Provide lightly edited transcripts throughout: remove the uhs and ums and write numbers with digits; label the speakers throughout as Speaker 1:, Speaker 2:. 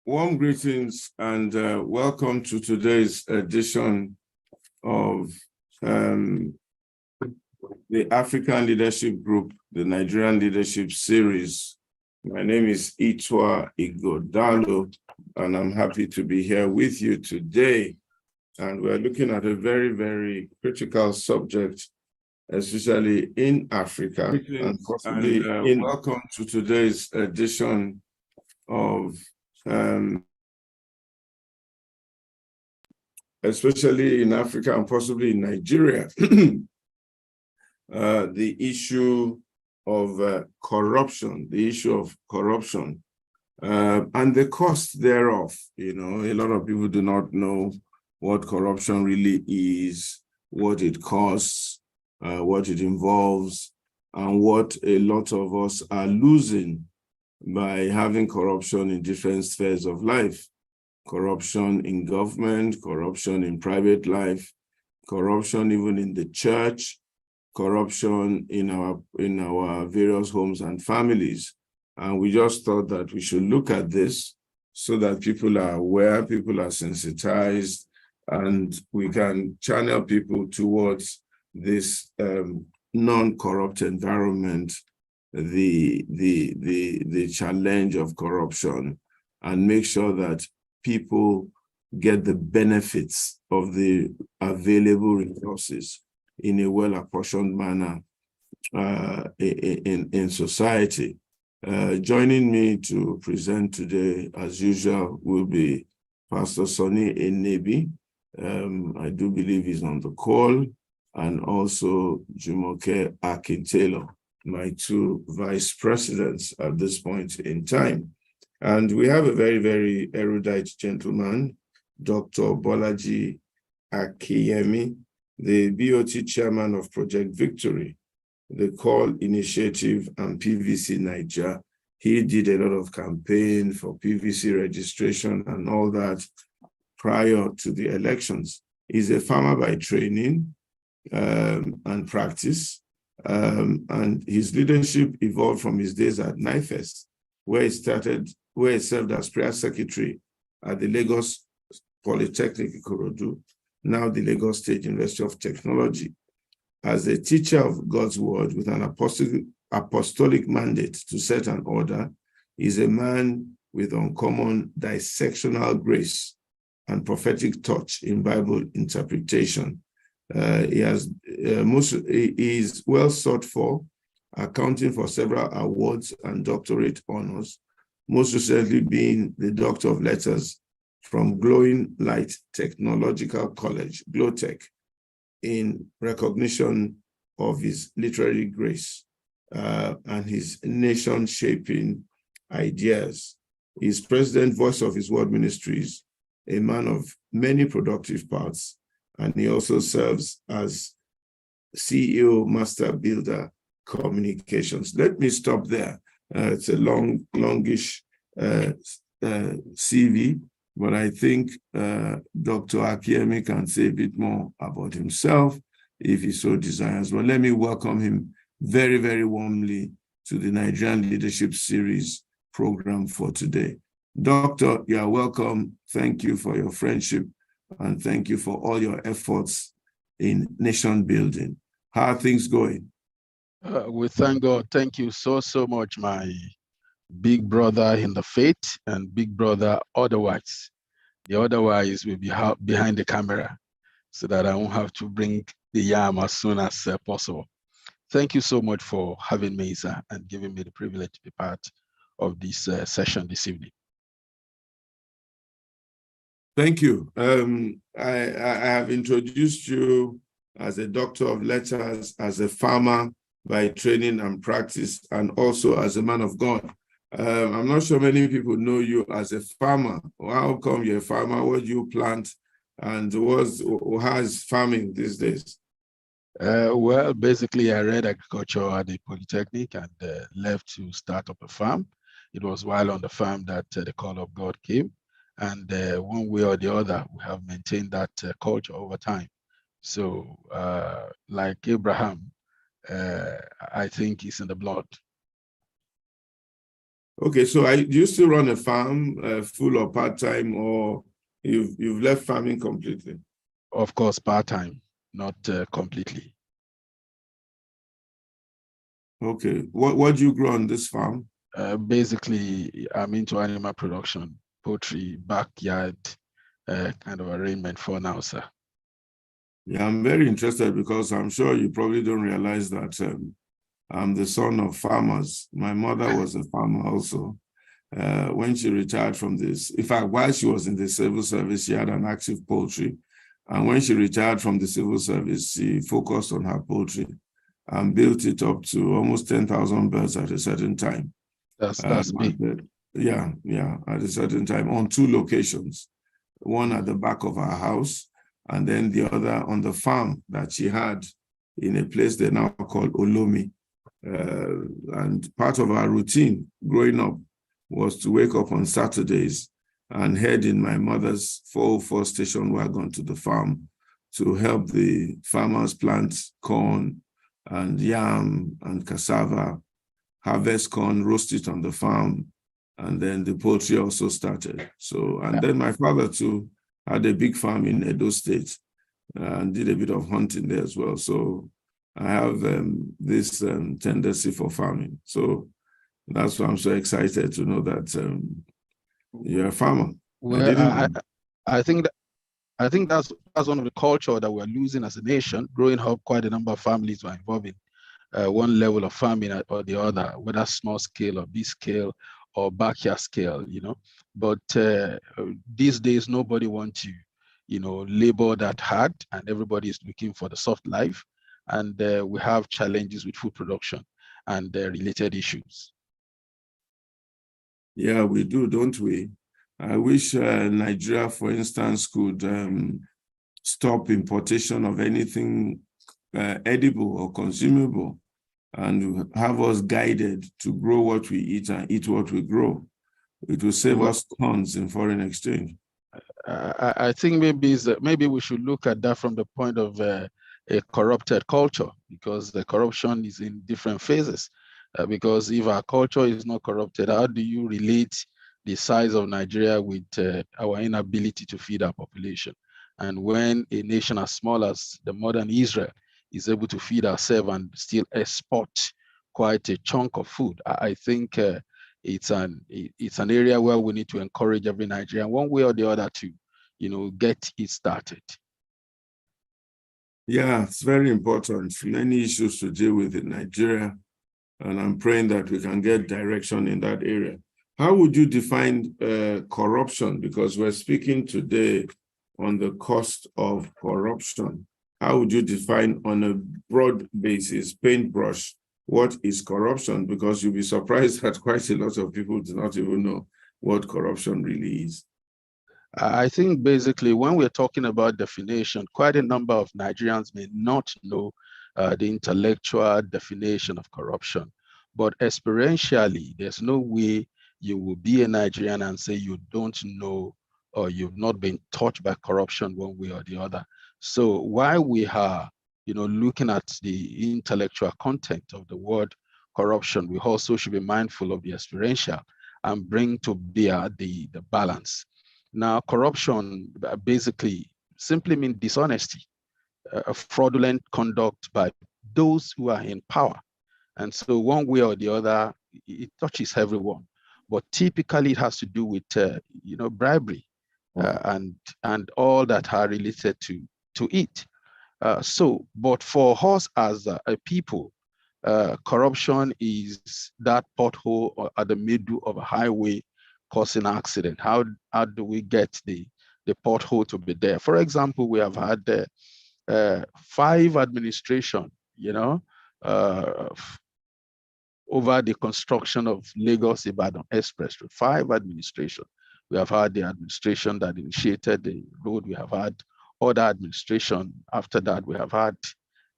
Speaker 1: Warm greetings and welcome to today's edition of the African Leadership Group, the Nigerian Leadership Series. My name is Itwa Igodalo, and I'm happy to be here with you today. And we're looking at a very, very critical subject, especially in Africa. And possibly welcome to today's edition of especially in Africa and possibly in Nigeria, the issue of corruption, and the cost thereof. You know, a lot of people do not know what corruption really is, what it costs, what it involves, and what a lot of us are losing by having corruption in different spheres of life. Corruption in government, corruption in private life, corruption even in the church, corruption in our various homes and families. And we just thought that we should look at this so that people are aware, people are sensitized, and we can channel people towards this non-corrupt environment, the challenge of corruption, and make sure that people get the benefits of the available resources in a well-apportioned manner in society. Joining me to present today, as usual, will be Pastor Sonny Enebi. I do believe he's on the call, and also Jumoke Akintelo, my two vice presidents at this point in time. And we have a very, very erudite gentleman, Dr. Bolaji Akinyemi, the BOT chairman of Project Victory, the Call Initiative, and PVC Niger. He did a lot of campaign for PVC registration and all that prior to the elections. He's a farmer by training and practice, and his leadership evolved from his days at NIFES, where he served as prayer secretary at the Lagos Polytechnic Ikorodu, now the Lagos State University of Technology. As a teacher of God's word with an apostolic mandate to set an order, he's a man with uncommon dissectional grace and prophetic touch in Bible interpretation. He is well sought for, accounting for several awards and doctorate honors, most recently being the Doctor of Letters from Glowing Light Technological College, GlowTech, in recognition of his literary grace and his nation-shaping ideas. He's President, Voice of His Word Ministries, a man of many productive parts, and he also serves as CEO, Master Builder Communications. Let me stop there. It's a longish CV, but I think Dr. Akinyemi can say a bit more about himself if he so desires. But let me welcome him very, very warmly to the Nigerian Leadership Series program for today. Doctor, you are welcome. Thank you for your friendship, and thank you for all your efforts in nation building. How are things going?
Speaker 2: We thank God. Thank you so much, my big brother in the faith and big brother otherwise. The otherwise will be behind the camera so that I won't have to bring the yam as soon as possible. Thank you so much for having me, sir, and giving me the privilege to be part of this session this evening.
Speaker 1: Thank you. I have introduced you as a doctor of letters, as a farmer by training and practice, and also as a man of God. I'm not sure many people know you as a farmer. How come you're a farmer? What do you plant? And how is farming these days?
Speaker 2: Well, basically, I read agriculture at the Polytechnic and left to start up a farm. It was while on the farm that the call of God came. And one way or the other, we have maintained that culture over time. So like Abraham, I think it's in the blood.
Speaker 1: Okay, so do you still run a farm, full or part-time, or you've left farming completely?
Speaker 2: Of course, part-time, not completely.
Speaker 1: Okay, what do you grow on this farm?
Speaker 2: Basically, I'm into animal production, poultry, backyard kind of arrangement for now, sir.
Speaker 1: Yeah, I'm very interested because I'm sure you probably don't realize that I'm the son of farmers. My mother was a farmer also. When she retired from this, in fact, while she was in the civil service, she had an active poultry. And when she retired from the civil service, she focused on her poultry and built it up to almost 10,000 birds at a certain time.
Speaker 2: That's big.
Speaker 1: Yeah, at a certain time on 2 locations, one at the back of our house, and then the other on the farm that she had in a place they now call Olomi. And part of our routine growing up was to wake up on Saturdays and head in my mother's 404 station wagon to the farm to help the farmers plant corn and yam and cassava, harvest corn, roast it on the farm, and then the poultry also started. So, and then my father too had a big farm in Edo State and did a bit of hunting there as well. So I have this tendency for farming. So that's why I'm so excited to know that you're a farmer.
Speaker 2: Well, I think that that's one of the culture that we're losing as a nation. Growing up, quite a number of families were involved in one level of farming or the other, whether small scale or big scale or backyard scale, you know. But these days, nobody wants to, labor that hard, and everybody is looking for the soft life. And we have challenges with food production and related issues.
Speaker 1: Yeah, we do, don't we? I wish Nigeria, for instance, could stop importation of anything edible or consumable and have us guided to grow what we eat and eat what we grow. It will save us tons in foreign exchange.
Speaker 2: I think maybe we should look at that from the point of a corrupted culture, because the corruption is in different phases. Because if our culture is not corrupted, how do you relate the size of Nigeria with our inability to feed our population? And when a nation as small as the modern Israel is able to feed ourselves and still export quite a chunk of food, I think it's an area where we need to encourage every Nigerian, one way or the other, to get it started.
Speaker 1: Yeah, it's very important. Many issues to deal with in Nigeria, and I'm praying that we can get direction in that area. How would you define corruption? Because we're speaking today on the cost of corruption. How would you define on a broad basis, paintbrush, what is corruption? Because you'll be surprised that quite a lot of people do not even know what corruption really is.
Speaker 2: I think basically when we're talking about definition, quite a number of Nigerians may not know the intellectual definition of corruption. But experientially, there's no way you will be a Nigerian and say you don't know or you've not been touched by corruption one way or the other. So while we are, looking at the intellectual content of the word corruption, we also should be mindful of the experiential and bring to bear the balance. Now, corruption basically simply means dishonesty, fraudulent conduct by those who are in power. And so one way or the other, it touches everyone. But typically it has to do with, bribery and all that are related to it. But for us as a people, corruption is that pothole at the middle of a highway causing accident. How do we get the pothole to be there? For example, we have had 5 administration, over the construction of Lagos-Ibadan Expressway. 5 administration. We have had the administration that initiated the road. We have had other administration. After that, we have had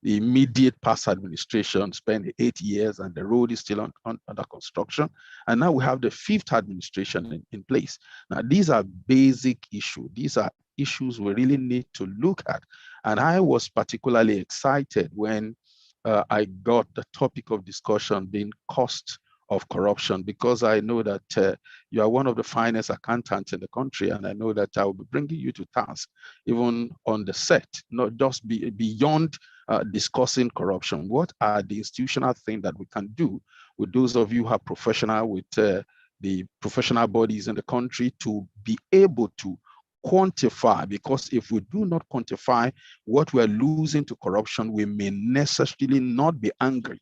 Speaker 2: the immediate past administration spent 8 years and the road is still under construction. And now we have the 5th administration in place. Now, these are basic issues. These are issues we really need to look at. And I was particularly excited when I got the topic of discussion being cost of corruption, because I know that you are one of the finest accountants in the country, and I know that I will be bringing you to task, even on the set, not just beyond discussing corruption. What are the institutional things that we can do with those of you who are professional, with the professional bodies in the country, to be able to quantify? Because if we do not quantify what we're losing to corruption, we may necessarily not be angry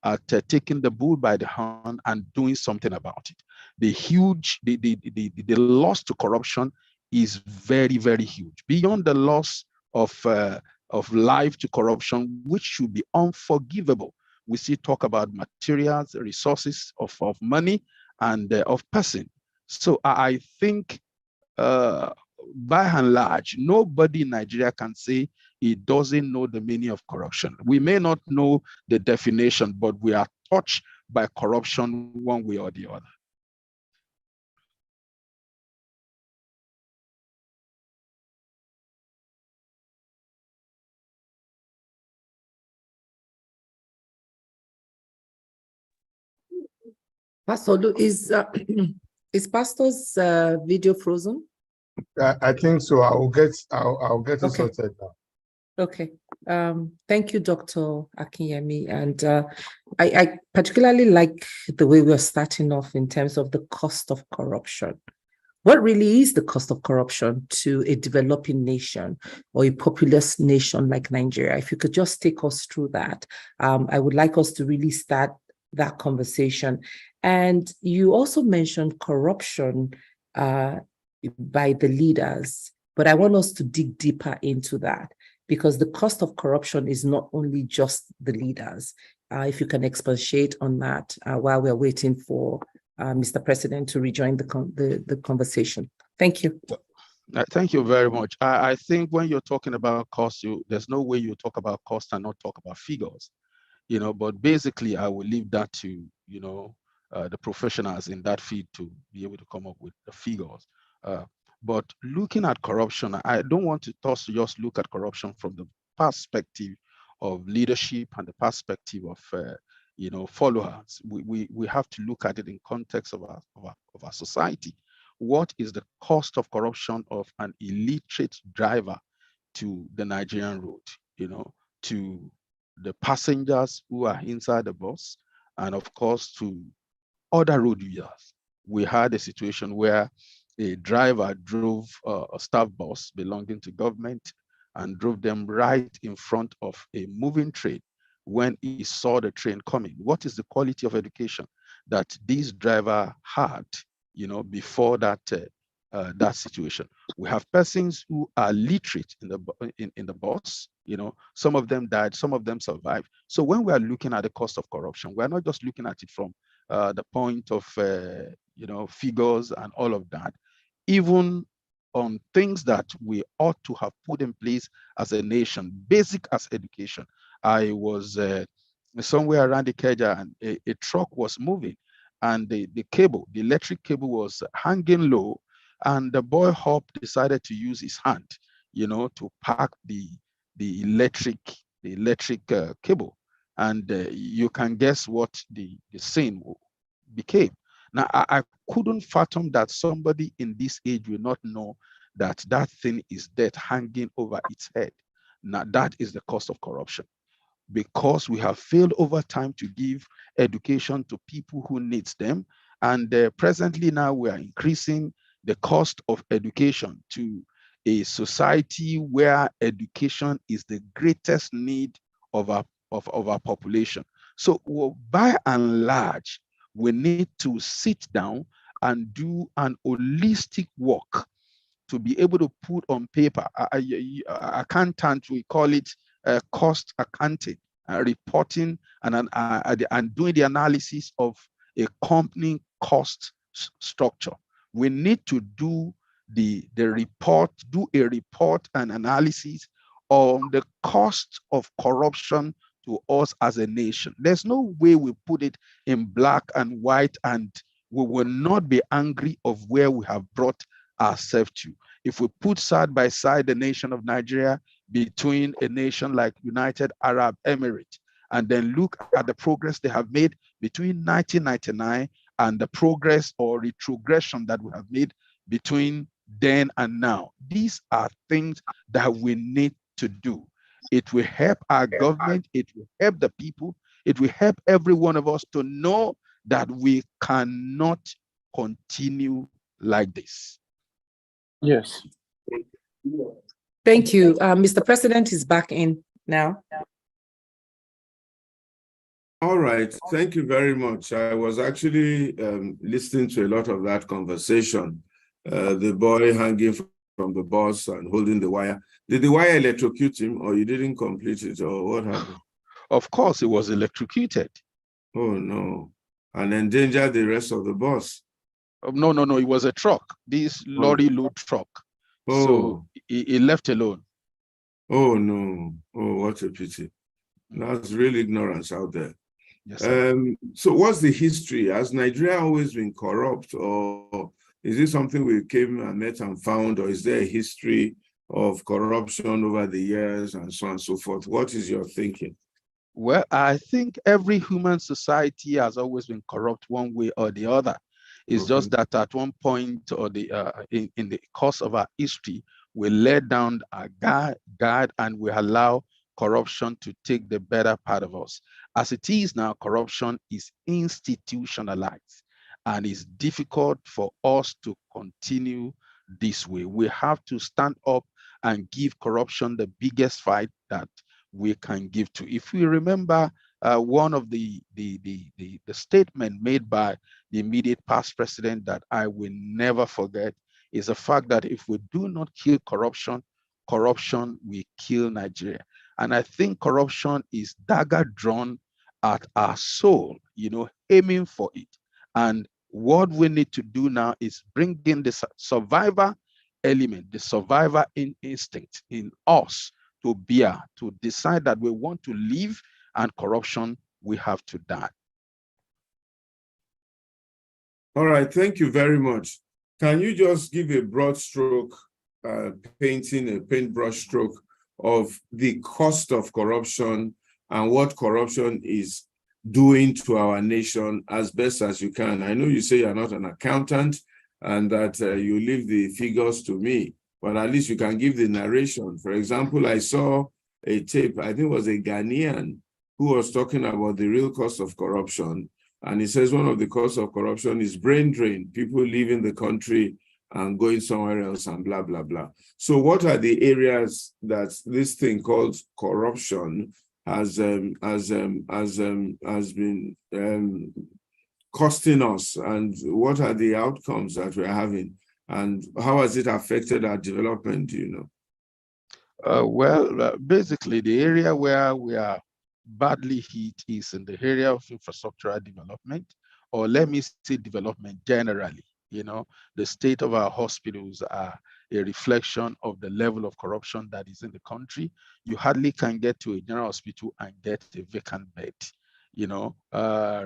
Speaker 2: at taking the bull by the horn and doing something about it. The loss to corruption is very, very huge, beyond the loss of life to corruption, which should be unforgivable. We still talk about materials, resources of money, and of person. So I think by and large, nobody in Nigeria can say he doesn't know the meaning of corruption. We may not know the definition, but we are touched by corruption one way or the other.
Speaker 3: Pastor, is Pastor's video frozen?
Speaker 4: I think so. I'll get it sorted now.
Speaker 3: Okay. Thank you, Dr. Akinyemi. And I particularly like the way we're starting off in terms of the cost of corruption. What really is the cost of corruption to a developing nation or a populous nation like Nigeria? If you could just take us through that, I would like us to really start that conversation. And you also mentioned corruption by the leaders, but I want us to dig deeper into that, because the cost of corruption is not only just the leaders. If you can expatiate on that while we're waiting for Mr. President to rejoin the conversation. Thank you.
Speaker 2: Thank you very much. I think when you're talking about cost, there's no way you talk about cost and not talk about figures, but basically I will leave that to, the professionals in that field to be able to come up with the figures. But looking at corruption, I don't want to just look at corruption from the perspective of leadership and the perspective of followers. We have to look at it in context of our society. What is the cost of corruption of an illiterate driver to the Nigerian road, to the passengers who are inside the bus, and of course to other road users? We had a situation where a driver drove a staff bus belonging to government and drove them right in front of a moving train when he saw the train coming. What is the quality of education that this driver had, before that situation? We have persons who are literate in the bus. Some of them died, some of them survived. So when we are looking at the cost of corruption, we're not just looking at it from the point of figures and all of that, even on things that we ought to have put in place as a nation, basic as education. I was somewhere around the Keja, and a truck was moving, and the electric cable was hanging low, and the boy Hop decided to use his hand, to pack the electric cable, and you can guess what the scene became. Now, I couldn't fathom that somebody in this age will not know that that thing is dead hanging over its head. Now, that is the cost of corruption, because we have failed over time to give education to people who needs them. And presently now we are increasing the cost of education to a society where education is the greatest need of our population. So by and large, we need to sit down and do an holistic work to be able to put on paper. Accountant, we call it cost accounting, reporting and doing the analysis of a company cost structure. We need to do a report and analysis on the cost of corruption to us as a nation. There's no way we put it in black and white and we will not be angry of where we have brought ourselves to. If we put side by side the nation of Nigeria between a nation like United Arab Emirates and then look at the progress they have made between 1999 and the progress or retrogression that we have made between then and now. These are things that we need to do. It will help our government, it will help the people, it will help every one of us to know that we cannot continue like this.
Speaker 4: Yes.
Speaker 3: Thank you. Mr. President is back in now.
Speaker 1: All right, thank you very much. I was actually listening to a lot of that conversation. The boy hanging from the bus and holding the wire. Did the wire electrocute him, or you didn't complete it, or what happened?
Speaker 2: Of course, it was electrocuted.
Speaker 1: Oh no, and endanger the rest of the bus.
Speaker 2: No, it was a truck, this lorry load truck.
Speaker 1: Oh.
Speaker 2: So he left alone.
Speaker 1: Oh no, oh, what a pity. That's real ignorance out there.
Speaker 2: Yes, sir.
Speaker 1: So what's the history? Has Nigeria always been corrupt, or is it something we came and met and found, or is there a history of corruption over the years and so on and so forth? What is your thinking?
Speaker 2: Well, I think every human society has always been corrupt one way or the other. It's just that at one point or in the course of our history, we let down our guard and we allow corruption to take the better part of us. As it is now, corruption is institutionalized, and it's difficult for us to continue this way. We have to stand up and give corruption the biggest fight that we can give to. If we remember one of the statement made by the immediate past president that I will never forget is the fact that if we do not kill corruption, corruption will kill Nigeria. And I think corruption is dagger drawn at our soul, aiming for it. And what we need to do now is bring in the survivor element, the survivor instinct in us to bear, to decide that we want to live, and corruption, we have to die.
Speaker 1: All right, thank you very much. Can you just give a broad stroke, painting a paintbrush stroke of the cost of corruption and what corruption is doing to our nation as best as you can? I know you say you're not an accountant and that you leave the figures to me, but at least you can give the narration. For example, I saw a tape, I think it was a Ghanaian, who was talking about the real cost of corruption. And he says one of the costs of corruption is brain drain, people leaving the country and going somewhere else and blah, blah, blah. So what are the areas that this thing called corruption has been costing us, and what are the outcomes that we're having, and how has it affected our development,
Speaker 2: basically the area where we are badly hit is in the area of infrastructural development, or let me say development generally. The state of our hospitals are a reflection of the level of corruption that is in the country. You hardly can get to a general hospital and get a vacant bed.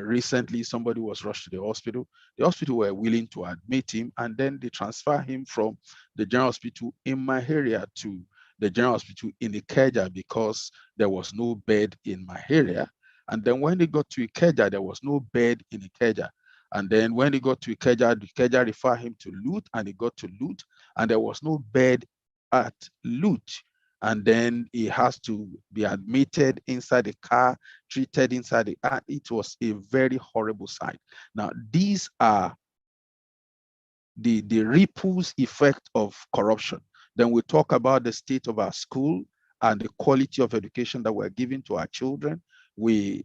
Speaker 2: Recently somebody was rushed to the hospital. The hospital were willing to admit him, and then they transfer him from the general hospital in my area to the general hospital in Ikeja because there was no bed in my area. And then when they got to Ikeja, there was no bed in Ikeja. And then when he got to Ikeja referred him to Lut, and he got to Lut, and there was no bed at Lut. And then he has to be admitted inside the car, treated inside the car. It was a very horrible sight. Now, these are the ripples effect of corruption. Then we talk about the state of our school and the quality of education that we're giving to our children. We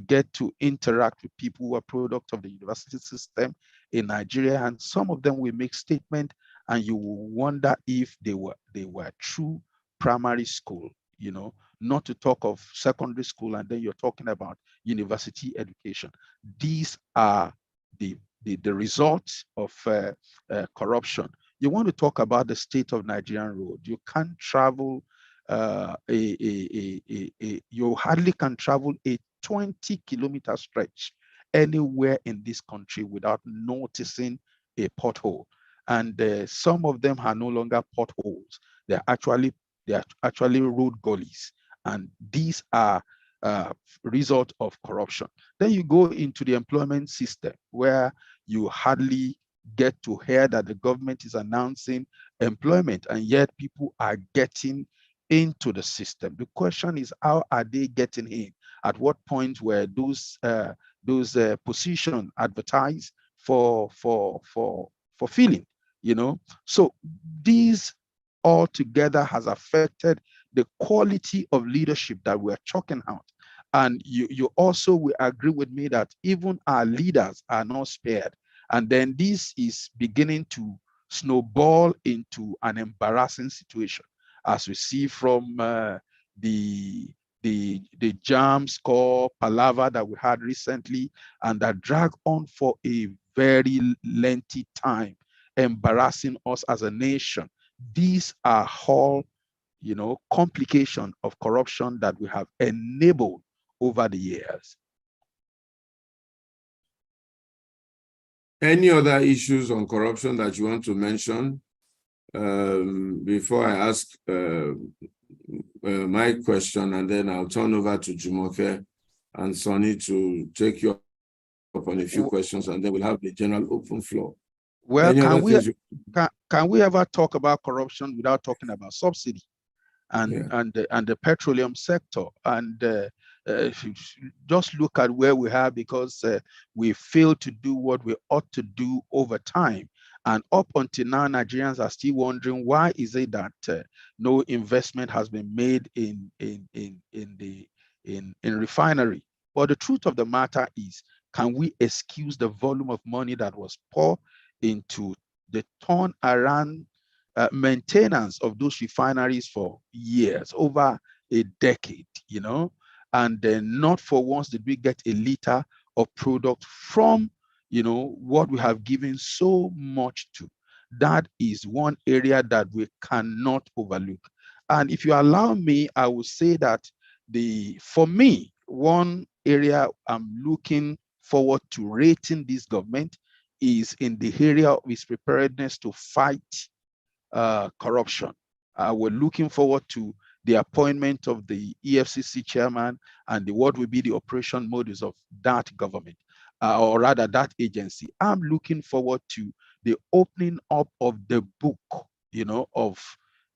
Speaker 2: get to interact with people who are product of the university system in Nigeria, and some of them will make statements, and you will wonder if they were true primary school, not to talk of secondary school, and then you're talking about university education. These are the results of corruption. You want to talk about the state of Nigerian road. You can't travel you hardly can travel a 20-kilometer stretch anywhere in this country without noticing a pothole. And some of them are no longer potholes. They're actually road gullies. And these are result of corruption. Then you go into the employment system, where you hardly get to hear that the government is announcing employment, and yet people are getting into the system. The question is, how are they getting in? At what point were those positions advertised for filling? So these altogether has affected the quality of leadership that we're chalking out. And you also will agree with me that even our leaders are not spared. And then this is beginning to snowball into an embarrassing situation, as we see from the jam score palaver that we had recently, and that dragged on for a very lengthy time, embarrassing us as a nation. These are all, complication of corruption that we have enabled over the years.
Speaker 1: Any other issues on corruption that you want to mention before I ask my question, and then I'll turn over to Jumoke and Sonny to take you up on a few questions, and then we'll have the general open floor.
Speaker 2: Well, can we ever talk about corruption without talking about subsidy and the petroleum sector? And just look at where we are, because we failed to do what we ought to do over time. And up until now, Nigerians are still wondering, why is it that no investment has been made in refinery? But the truth of the matter is, can we excuse the volume of money that was poured into the turnaround maintenance of those refineries for years, over a decade, and then not for once did we get a liter of product from, what we have given so much to? That is one area that we cannot overlook. And if you allow me, I will say that for me, one area I'm looking forward to rating this government is in the area of its preparedness to fight corruption. We're looking forward to the appointment of the EFCC chairman and what will be the operation modus of that government, or rather that agency. I'm looking forward to the opening up of the book, of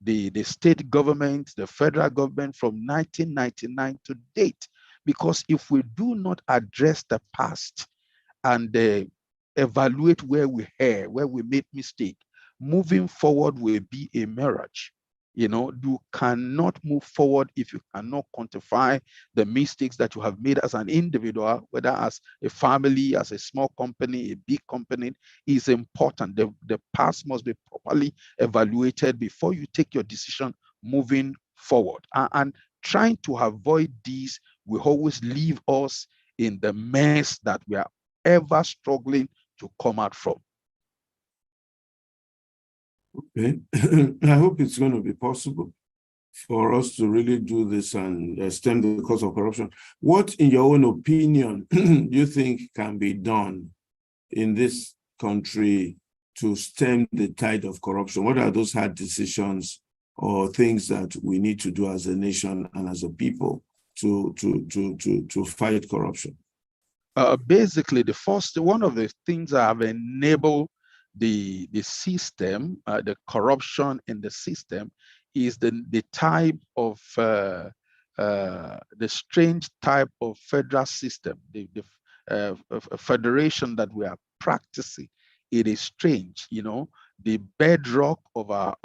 Speaker 2: the state government, the federal government from 1999 to date. Because if we do not address the past and evaluate where we err, where we made mistake, moving forward will be a mirage. You cannot move forward if you cannot quantify the mistakes that you have made as an individual, whether as a family, as a small company, a big company. Is important. The past must be properly evaluated before you take your decision moving forward. And trying to avoid these will always leave us in the mess that we are ever struggling to come out from.
Speaker 1: Okay. I hope it's going to be possible for us to really do this and stem the cause of corruption. What, in your own opinion, do you think can be done in this country to stem the tide of corruption? What are those hard decisions or things that we need to do as a nation and as a people to fight corruption?
Speaker 2: Basically, one of the things that have enabled the system, the corruption in the system, is the type of the strange type of federal system, the federation that we are practicing. It is strange, the bedrock of our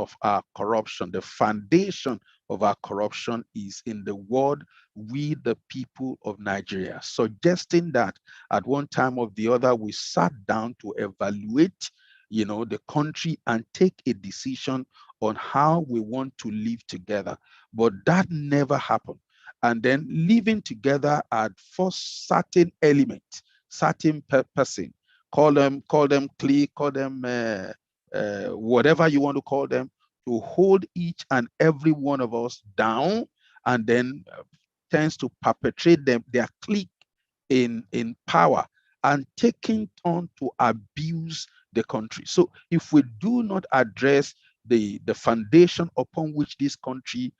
Speaker 2: corruption, the foundation of our corruption is in the word "we the people of Nigeria," suggesting that at one time or the other we sat down to evaluate the country and take a decision on how we want to live together. But that never happened. And then living together at first certain elements, certain person, call them clique, call them whatever you want to call them, to hold each and every one of us down, and then tends to perpetrate their clique in power and taking on to abuse the country. So if we do not address the foundation upon which this country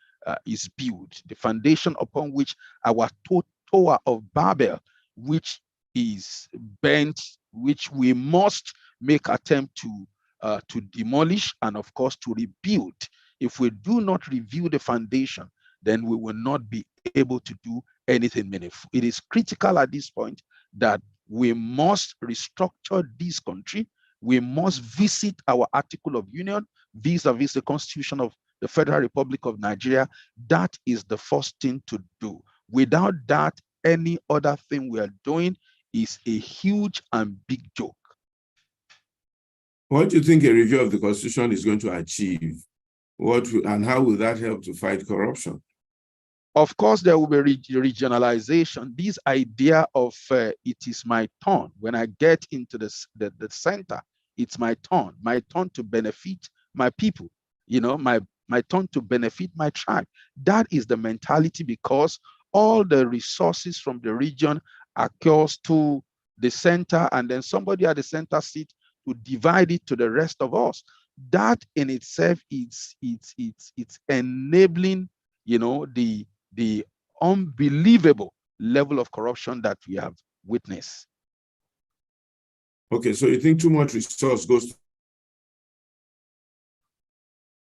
Speaker 2: is built, the foundation upon which our Tower of Babel, which is bent, which we must make attempt to demolish and of course to rebuild. If we do not review the foundation, then we will not be able to do anything meaningful. It is critical at this point that we must restructure this country. We must visit our Article of Union vis-a-vis the Constitution of the Federal Republic of Nigeria. That is the first thing to do. Without that, any other thing we are doing is a huge and big joke.
Speaker 1: What do you think a review of the Constitution is going to achieve? And how will that help to fight corruption?
Speaker 2: Of course, there will be regionalization. This idea of it is my turn. When I get into the center, it's my turn to benefit my people, my turn to benefit my tribe. That is the mentality, because all the resources from the region occurs to the center, and then somebody at the center seat to divide it to the rest of us. That in itself it's enabling, the unbelievable level of corruption that we have witnessed.
Speaker 1: Okay, so you think too much resource goes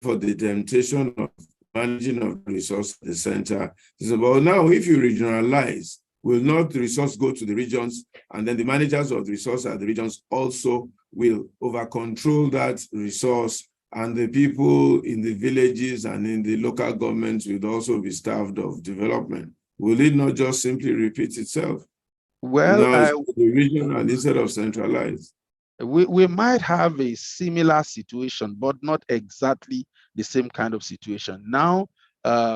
Speaker 1: for the temptation of managing of resource at the center? But now, if you regionalize, will not the resource go to the regions, and then the managers of the resource at the regions also will over-control that resource, and the people in the villages and in the local governments will also be starved of development? Will it not just simply repeat itself?
Speaker 2: Well,
Speaker 1: the regional instead of centralized.
Speaker 2: We might have a similar situation, but not exactly the same kind of situation. Now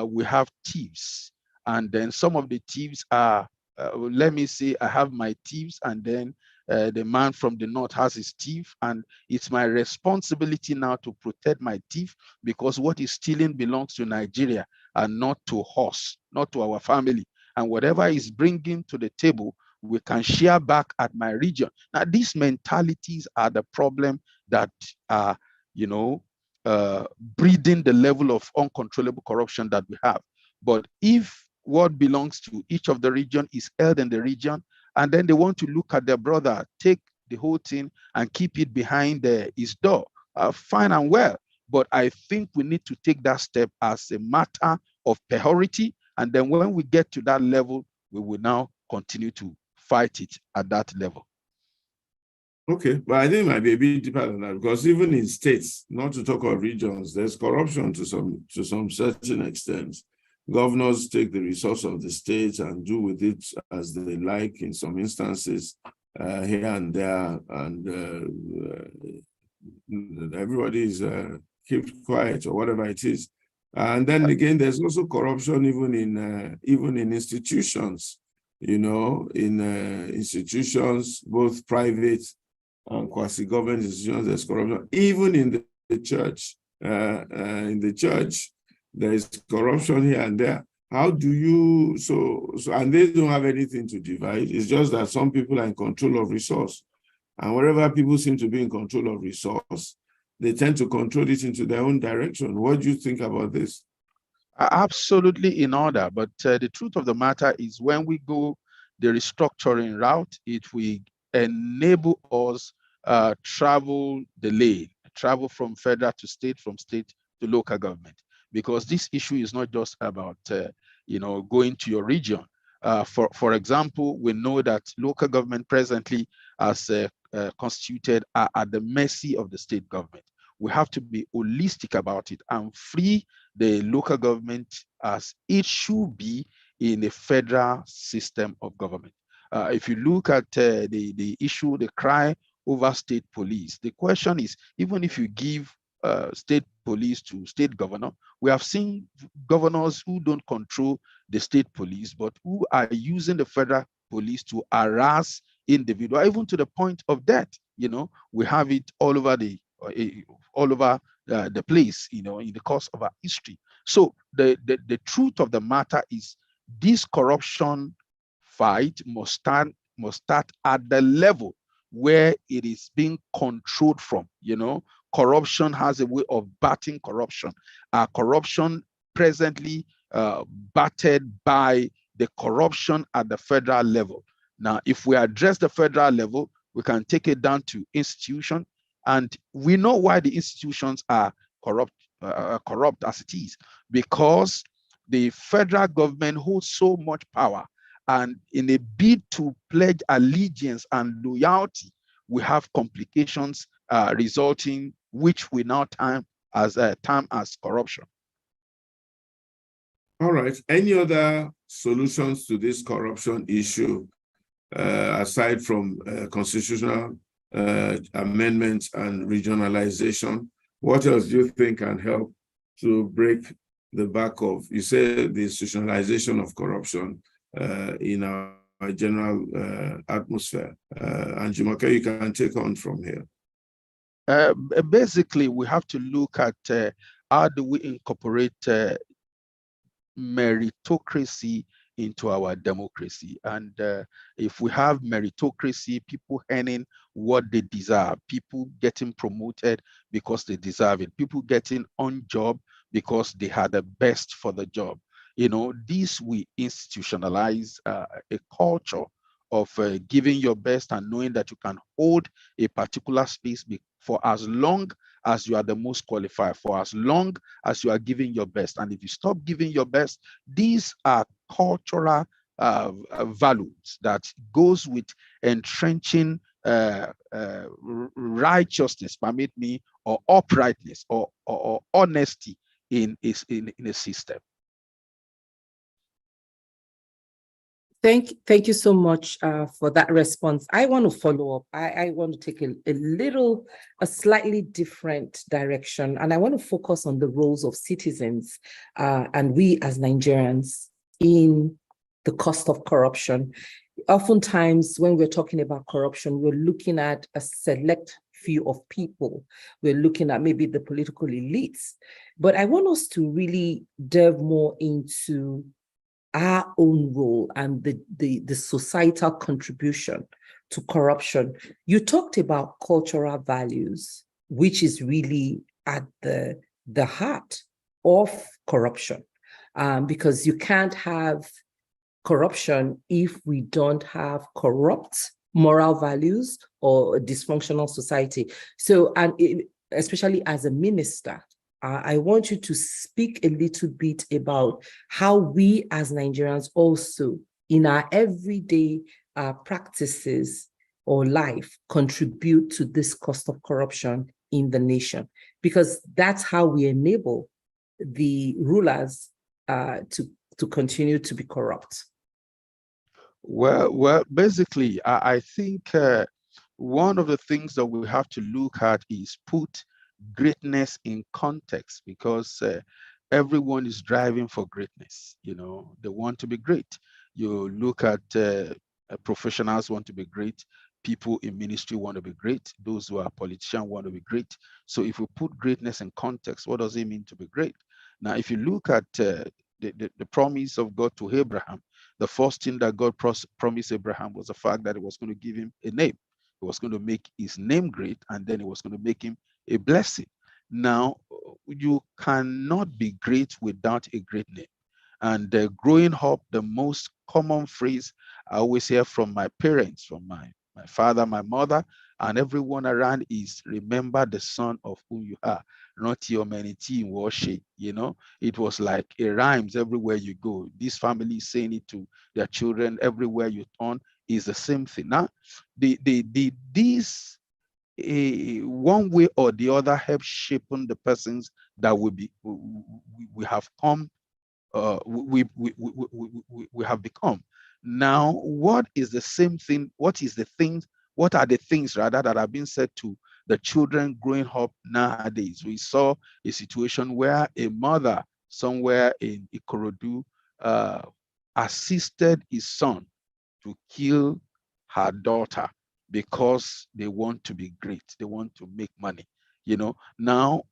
Speaker 2: we have thieves, and then some of the thieves are, let me say, I have my thieves, and then the man from the north has his thief, and it's my responsibility now to protect my thief, because what is stealing belongs to Nigeria and not to us, not to our family. And whatever is bringing to the table, we can share back at my region. Now, these mentalities are the problem that are, breeding the level of uncontrollable corruption that we have. But if what belongs to each of the region is held in the region, and then they want to look at their brother, take the whole thing and keep it behind his door, fine and well. But I think we need to take that step as a matter of priority. And then when we get to that level, we will now continue to fight it at that level.
Speaker 1: Okay, but I think it might be a bit deeper than that, because even in states, not to talk of regions, there's corruption to some certain extent. Governors take the resource of the states and do with it as they like in some instances, here and there, and everybody is kept quiet or whatever it is. And then again, there's also corruption even in institutions. In institutions, both private and quasi-government institutions, there's corruption. Even in the church, there is corruption here and there. How do you, so and they don't have anything to divide. It's just that some people are in control of resource. And wherever people seem to be in control of resource, they tend to control it into their own direction. What do you think about this?
Speaker 2: Absolutely in order. But the truth of the matter is, when we go the restructuring route, it will enable us travel the lane, travel from federal to state, from state to local government. Because this issue is not just about, going to your region. For example, we know that local government presently, as constituted, are at the mercy of the state government. We have to be holistic about it and free the local government as it should be in a federal system of government. If you look at the issue, the cry over state police, the question is, even if you give state police to state governor, we have seen governors who don't control the state police, but who are using the federal police to harass individuals, even to the point of death. We have it all over the place, in the course of our history. So the truth of the matter is, this corruption fight must start at the level where it is being controlled from. Corruption has a way of batting corruption. Corruption presently battered by the corruption at the federal level. Now, if we address the federal level, we can take it down to institution, and we know why the institutions are corrupt as it is, because the federal government holds so much power, and in a bid to pledge allegiance and loyalty, we have complications resulting, which we now term as corruption.
Speaker 1: All right. Any other solutions to this corruption issue aside from constitutional amendments and regionalization? What else do you think can help to break the back of, you say, the institutionalization of corruption in our general atmosphere? And Jumoke, you can take on from here.
Speaker 2: Basically, we have to look at how do we incorporate meritocracy into our democracy. And if we have meritocracy, people earning what they deserve, people getting promoted because they deserve it, people getting on job because they had the best for the job, this we institutionalize a culture of giving your best and knowing that you can hold a particular space for as long as you are the most qualified, for as long as you are giving your best. And if you stop giving your best, these are cultural values that goes with entrenching righteousness, permit me, or uprightness, or honesty in a system.
Speaker 3: Thank you so much for that response. I want to follow up. I want to take a slightly different direction, and I want to focus on the roles of citizens and we as Nigerians in the cost of corruption. Oftentimes, when we're talking about corruption, we're looking at a select few of people. We're looking at maybe the political elites, but I want us to really delve more into our own role and the societal contribution to corruption. You talked about cultural values, which is really at the heart of corruption, because you can't have corruption if we don't have corrupt moral values or a dysfunctional society. So, especially as a minister, I want you to speak a little bit about how we as Nigerians also in our everyday practices or life contribute to this cost of corruption in the nation, because that's how we enable the rulers to continue to be corrupt.
Speaker 2: Well, basically, I think one of the things that we have to look at is put greatness in context, because everyone is driving for greatness. They want to be great. You look at professionals want to be great. People in ministry want to be great. Those who are politicians want to be great. So if we put greatness in context, what does it mean to be great? Now, if you look at the promise of God to Abraham, the first thing that God promised Abraham was the fact that he was going to give him a name. He was going to make his name great, and then he was going to make him a blessing. Now, you cannot be great without a great name. And growing up, the most common phrase I always hear from my parents, from my father, my mother, and everyone around is, remember the son of whom you are, not your manity in worship. It was like it rhymes everywhere you go. This family is saying it to their children everywhere you turn, is the same thing. Now, these one way or the other help shaping the persons that we have come, we have become. Now, what is the same thing? What are the things rather that have been said to the children growing up nowadays? We saw a situation where a mother somewhere in Ikorodu assisted his son to kill her daughter because they want to be great. They want to make money. Now,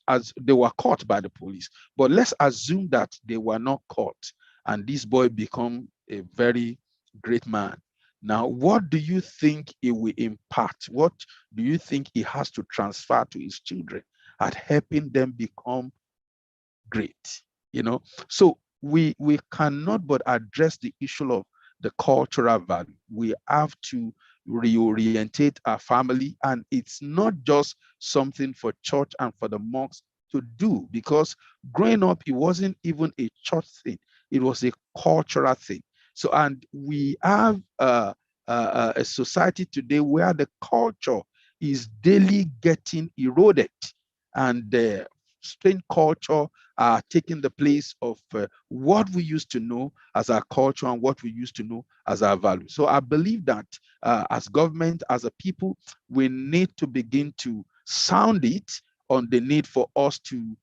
Speaker 2: as they were caught by the police, but let's assume that they were not caught and this boy become a very great man. Now, what do you think it will impact? What do you think he has to transfer to his children at helping them become great? So we cannot but address the issue of the cultural value. We have to reorientate our family, and it's not just something for church and for the monks to do, because growing up, it wasn't even a church thing. It was a cultural thing. So, and we have a society today where the culture is daily getting eroded, and the strange culture are taking the place of what we used to know as our culture and what we used to know as our value. So I believe that as government, as a people, we need to begin to sound it on the need for us to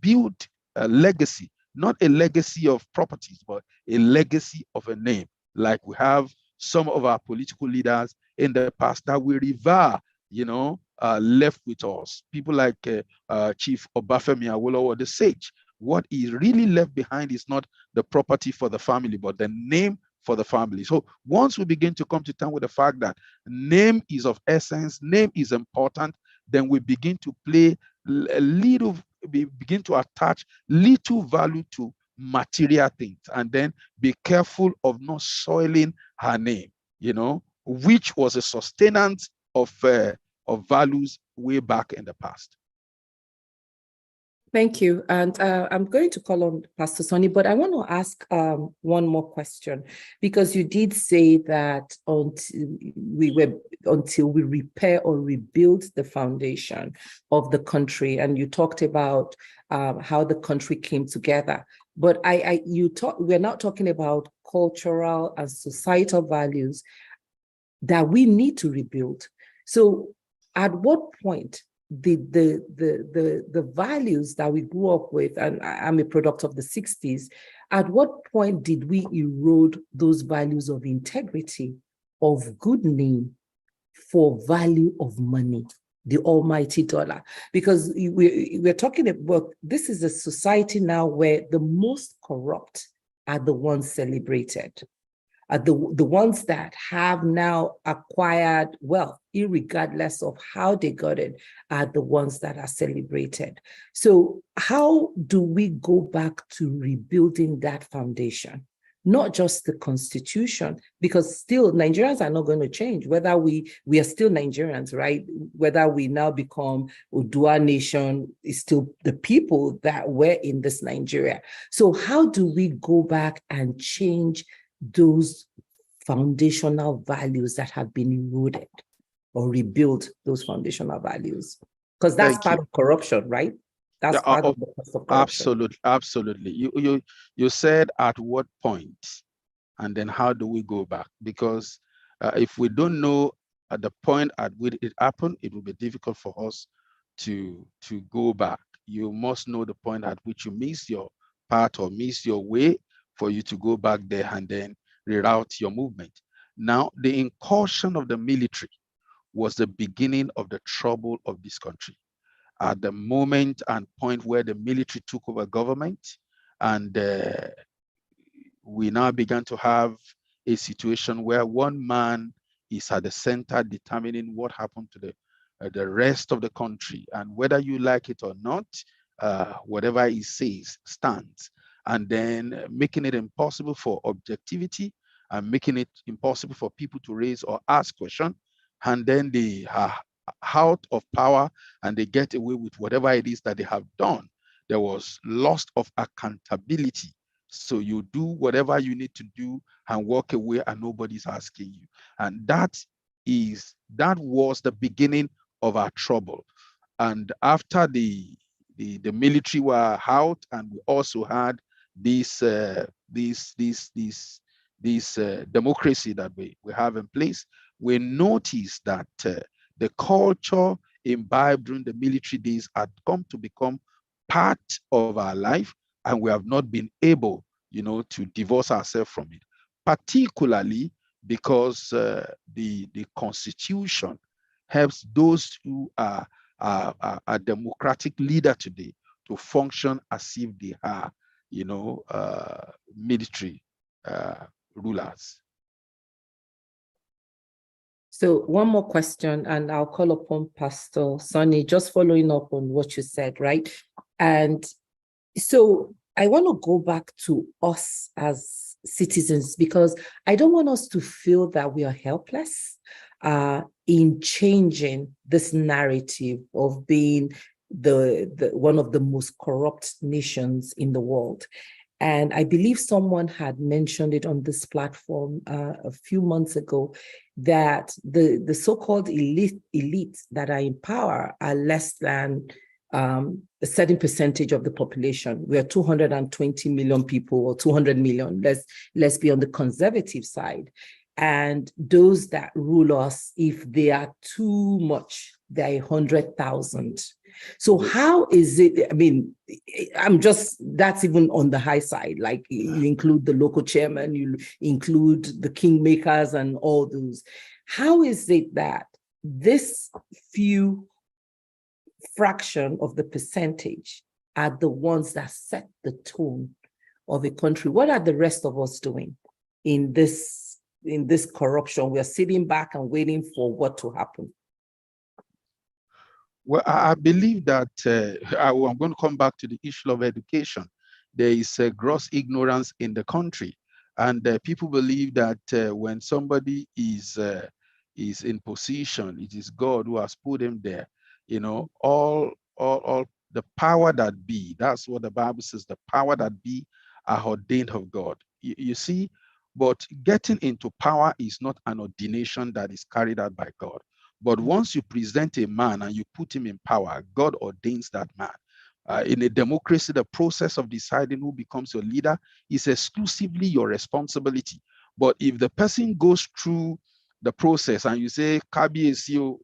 Speaker 2: build a legacy, not a legacy of properties, but a legacy of a name, like we have some of our political leaders in the past that we revere, left with us. People like Chief Obafemi Awolowo, the sage. What he really left behind is not the property for the family, but the name for the family. So once we begin to come to terms with the fact that name is of essence, name is important, then we begin to we begin to attach little value to material things, and then be careful of not soiling her name, which was a sustenance of values way back in the past.
Speaker 3: Thank you. And I'm going to call on Pastor Sonny, but I want to ask one more question, because you did say that until we repair or rebuild the foundation of the country, and you talked about how the country came together. But we're not talking about cultural and societal values that we need to rebuild. So at what point the values that we grew up with, and I'm a product of the 60s, at what point did we erode those values of integrity, of good name, for value of money, the almighty dollar? Because we're talking about, this is a society now where the most corrupt are the ones celebrated, are the ones that have now acquired wealth, irregardless of how they got it, are the ones that are celebrated. So how do we go back to rebuilding that foundation? Not just the constitution, because still Nigerians are not going to change, whether we are still Nigerians, right? Whether we now become Odua nation, is still the people that were in this Nigeria. So how do we go back and change those foundational values that have been eroded, or rebuild those foundational values? Because that's part of corruption, right? That's part of the cost of corruption.
Speaker 2: Absolutely. You said at what point, and then how do we go back? Because if we don't know at the point at which it happened, it will be difficult for us to go back. You must know the point at which you miss your path or miss your way for you to go back there and then reroute your movement. Now, the incursion of the military was the beginning of the trouble of this country. At the moment and point where the military took over government, and we now began to have a situation where one man is at the center determining what happened to the rest of the country. And whether you like it or not, whatever he says stands. And then making it impossible for objectivity, and making it impossible for people to raise or ask questions. And then they are out of power and they get away with whatever it is that they have done. There was loss of accountability. So you do whatever you need to do and walk away, and nobody's asking you. And that was the beginning of our trouble. And after the military were out, and we also had this democracy that we have in place, we noticed that the culture imbibed during the military days had come to become part of our life, and we have not been able, to divorce ourselves from it, particularly because the Constitution helps those who are a democratic leader today to function as if they are, military rulers.
Speaker 3: So one more question, and I'll call upon Pastor Sonny, just following up on what you said, right? And so I want to go back to us as citizens, because I don't want us to feel that we are helpless in changing this narrative of being the one of the most corrupt nations in the world. And I believe someone had mentioned it on this platform a few months ago, that the so-called elite that are in power are less than a certain percentage of the population. We are 220 million people, or 200 million. Let's be on the conservative side. And those that rule us, if they are too much, they are 100,000. So how is it? I mean, that's even on the high side. Like, you include the local chairman, you include the kingmakers and all those. How is it that this few fraction of the percentage are the ones that set the tone of a country? What are the rest of us doing in this corruption? We are sitting back and waiting for what to happen.
Speaker 2: Well, I believe that I'm going to come back to the issue of education. There is a gross ignorance in the country, and people believe that when somebody is in position, it is God who has put him there. You know, all the power that be. That's what the Bible says. The power that be are ordained of God. You see, but getting into power is not an ordination that is carried out by God. But once you present a man and you put him in power, God ordains that man. In a democracy, the process of deciding who becomes your leader is exclusively your responsibility. But if the person goes through the process and you say, Kabiesi,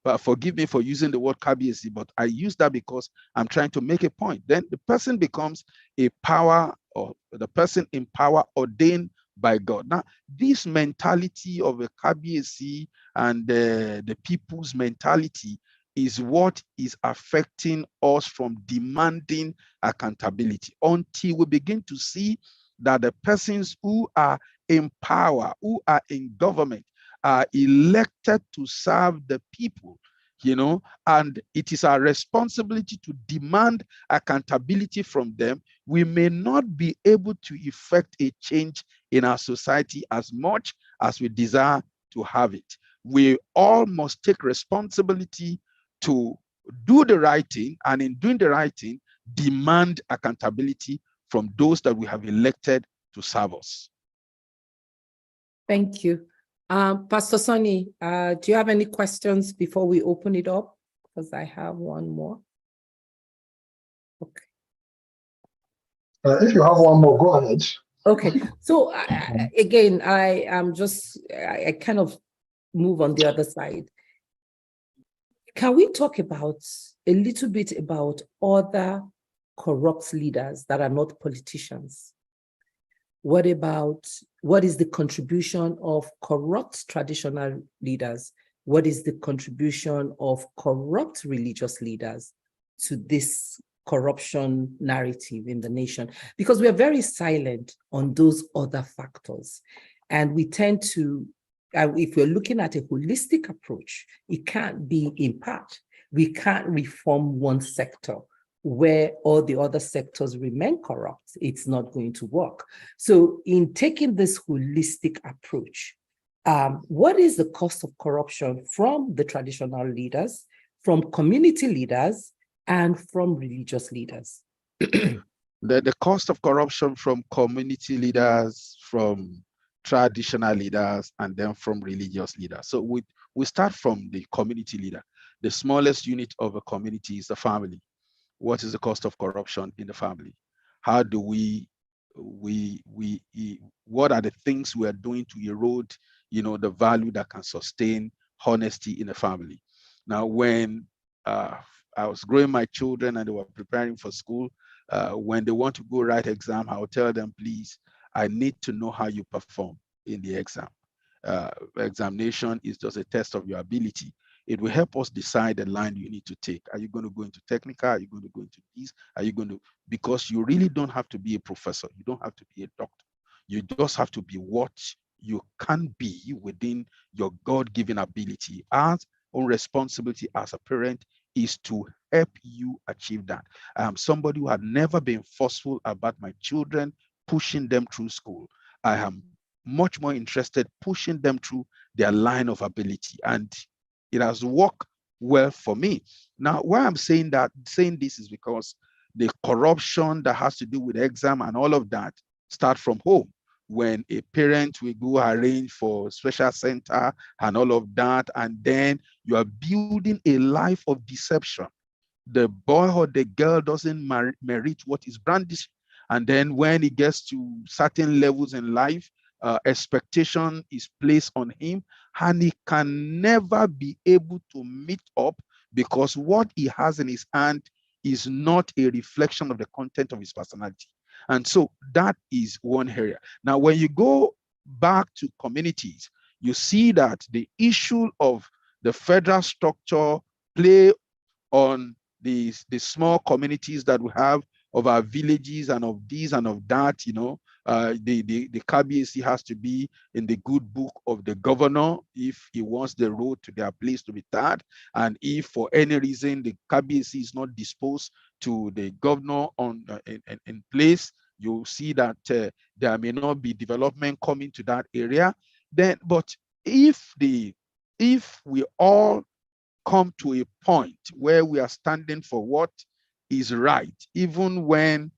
Speaker 2: but forgive me for using the word Kabiesi, but I use that because I'm trying to make a point. Then the person becomes a power, or the person in power ordained by God. Now, this mentality of a Kabiesi and the people's mentality is what is affecting us from demanding accountability, until we begin to see that the persons who are in power, who are in government, are elected to serve the people, and it is our responsibility to demand accountability from them. We may not be able to effect a change in our society as much as we desire to have it. We all must take responsibility to do the right thing, and in doing the right thing, demand accountability from those that we have elected to serve us.
Speaker 3: Thank you. Pastor Sonny, do you have any questions before we open it up? Because I have one more. Okay.
Speaker 4: If you have one more, go ahead.
Speaker 3: Okay. So again, I kind of move on the other side. Can we talk about a little bit about other corrupt leaders that are not politicians? What is the contribution of corrupt traditional leaders? What is the contribution of corrupt religious leaders to this corruption narrative in the nation? Because we are very silent on those other factors. And we tend to, if we're looking at a holistic approach, it can't be in part. We can't reform one sector where all the other sectors remain corrupt. It's not going to work. So in taking this holistic approach, what is the cost of corruption from the traditional leaders, from community leaders, and from religious leaders?
Speaker 2: The cost of corruption from community leaders, from traditional leaders, and then from religious leaders. So we start from the community leader. The smallest unit of a community is the family. What is the cost of corruption in the family? How do what are the things we are doing to erode, the value that can sustain honesty in a family? Now, when I was growing my children and they were preparing for school, when they want to go write exam, I will tell them, please, I need to know how you perform in the exam. Examination is just a test of your ability. It will help us decide the line you need to take. Are you going to go into technical? Are you going to go into this? Are you going to, because you really don't have to be a professor. You don't have to be a doctor. You just have to be what you can be within your God-given ability. Our own responsibility as a parent is to help you achieve that. I am somebody who had never been forceful about my children, pushing them through school. I am much more interested pushing them through their line of ability, and it has worked well for me. Now, why I'm saying this is because the corruption that has to do with exam and all of that start from home. When a parent will go arrange for special center and all of that, and then you are building a life of deception. The boy or the girl doesn't merit what is brandished. And then when he gets to certain levels in life, expectation is placed on him, and he can never be able to meet up because what he has in his hand is not a reflection of the content of his personality. And so that is one area. Now, when you go back to communities, you see that the issue of the federal structure play on the small communities that we have of our villages and of this and of that. The KBAC has to be in the good book of the governor if he wants the road to their place to be tarred. And if for any reason the KBAC is not disposed to the governor in place, you'll see that there may not be development coming to that area. But if we all come to a point where we are standing for what is right, even when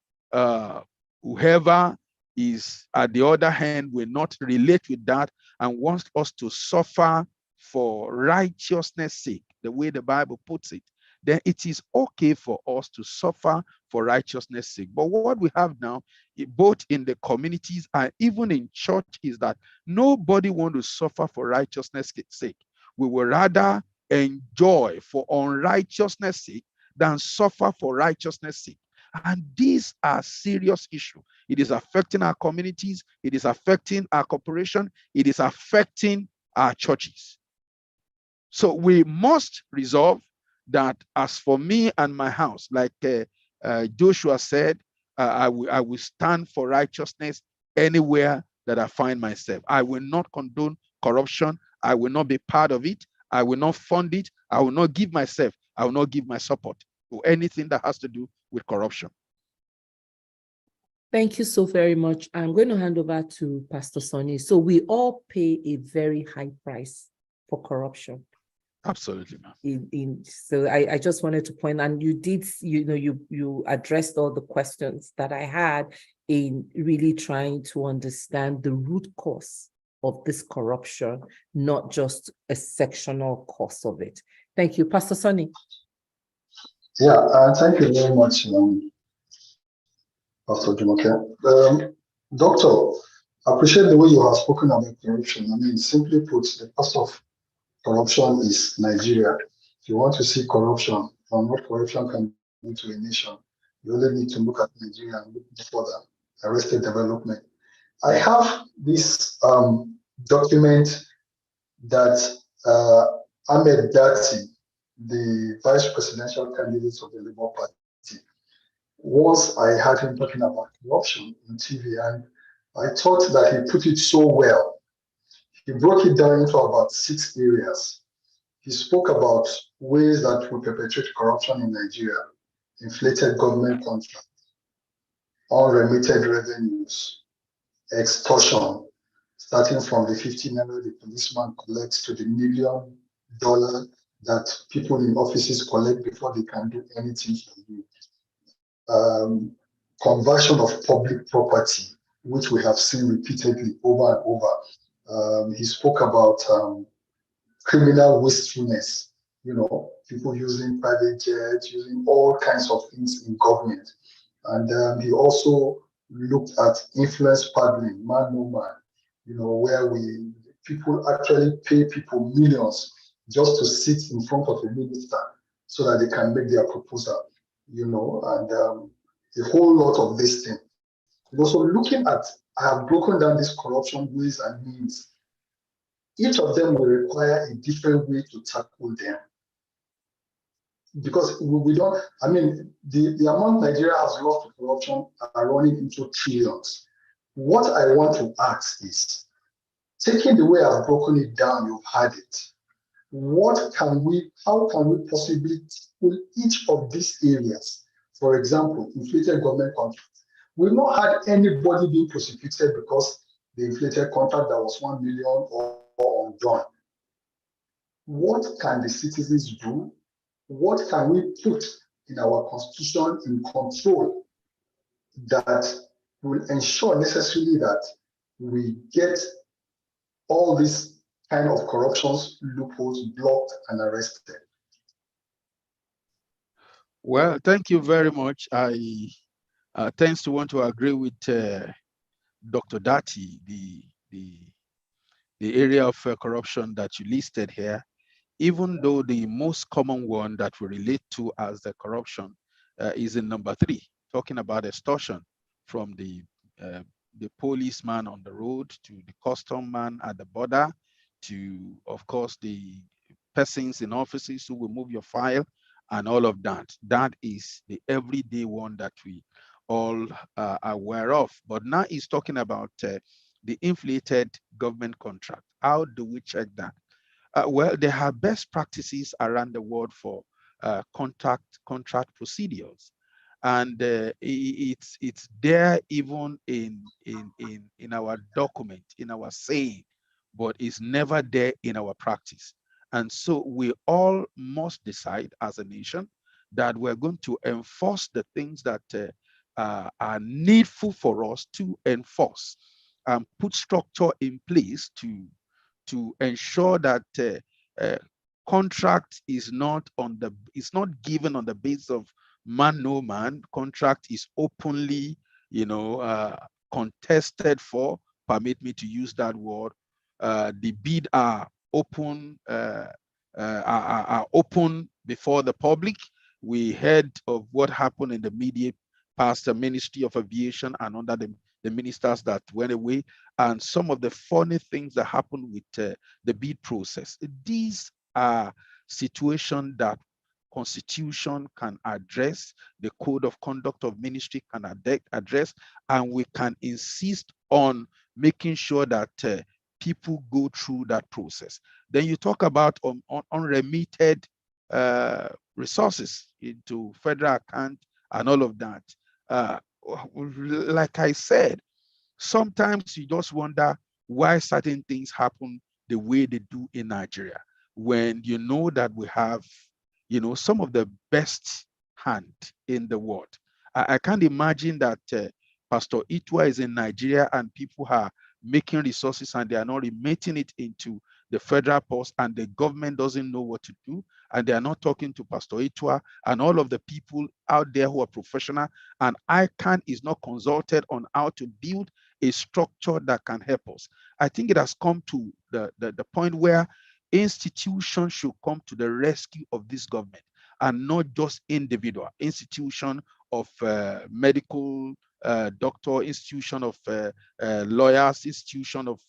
Speaker 2: whoever is at the other hand will not relate with that and wants us to suffer for righteousness' sake, the way the Bible puts it, then it is okay for us to suffer for righteousness' sake. But what we have now, both in the communities and even in church, is that nobody wants to suffer for righteousness' sake. We will rather enjoy for unrighteousness' sake than suffer for righteousness' sake. And these are serious issues. It is affecting our communities, it is affecting our corporation, it is affecting our churches. So we must resolve that as for me and my house, like Joshua said, I will stand for righteousness anywhere that I find myself. I will not condone corruption. I will not be part of it. I will not fund it. I will not give myself. I will not give my support to anything that has to do with corruption.
Speaker 3: Thank you so very much. I'm going to hand over to Pastor Sonny. So we all pay a very high price for corruption.
Speaker 2: Absolutely, ma'am.
Speaker 3: So I just wanted to point, and you did, you addressed all the questions that I had in really trying to understand the root cause of this corruption, not just a sectional cause of it. Thank you, Pastor Sonny.
Speaker 4: Yeah, thank you very much, Pastor Jumoke. Doctor, I appreciate the way you have spoken about corruption. I mean, simply put, the cost of corruption is Nigeria. If you want to see corruption and what corruption can do to a nation, you only need to look at Nigeria and look further. Arrested development. I have this document that Ahmed Dati, the vice presidential candidate of the Labour Party, once I had him talking about corruption on TV, and I thought that he put it so well. He broke it down into about 6 areas. He spoke about ways that we perpetrate corruption in Nigeria: inflated government contracts, unremitted revenues, extortion, starting from the 15 naira the policeman collects to the $1 million that people in offices collect before they can do anything for you. Conversion of public property, which we have seen repeatedly over and over. He spoke about criminal wastefulness, people using private jets, using all kinds of things in government. And he also looked at influence peddling, man no man, where people actually pay people millions just to sit in front of a minister so that they can make their proposal, and a whole lot of this thing. So looking at, I have broken down these corruption ways and means. Each of them will require a different way to tackle them. Because we don't, the amount Nigeria has lost to corruption are running into trillions. What I want to ask is, taking the way I've broken it down, you've had it. how can we possibly tackle each of these areas? For example, inflated government contracts. We've not had anybody being prosecuted because the inflated contract that was 1 million or undone. What can the citizens do? What can we put in our constitution in control that will ensure necessarily that we get all these kind of corruptions loopholes blocked and arrested?
Speaker 2: Well, thank you very much. I tend to want to agree with Dr. Dati, the area of corruption that you listed here, even though the most common one that we relate to as the corruption is in number 3, talking about extortion from the policeman on the road to the custom man at the border to, of course, the persons in offices who will move your file and all of that. That is the everyday one that we all are aware of. But now he's talking about the inflated government contract. How do we check that? Well, there are best practices around the world for contract procedures, and it's there even in our document, in our saying, but it's never there in our practice. And so we all must decide as a nation that we're going to enforce the things that are needful for us to enforce and put structure in place to ensure that uh, contract is not given on the basis of man no man. Contract is openly, contested for. Permit me to use that word. The bid are open, are open before the public. We heard of what happened in the media past the Ministry of Aviation and under the ministers that went away, and some of the funny things that happened with the bid process. These are situations that Constitution can address, the Code of Conduct of Ministry can address, and we can insist on making sure that people go through that process. Then you talk about unremitted resources into federal account and all of that. Like I said, sometimes you just wonder why certain things happen the way they do in Nigeria, when you know that we have, some of the best hand in the world. I can't imagine that Pastor Itwa is in Nigeria and people are making resources and they are not remitting it into the federal post, and the government doesn't know what to do, and they are not talking to Pastor Itwa and all of the people out there who are professional, and ICANN is not consulted on how to build a structure that can help us. I think it has come to the point where institutions should come to the rescue of this government, and not just individual institution of medical doctor, institution of lawyers, institution of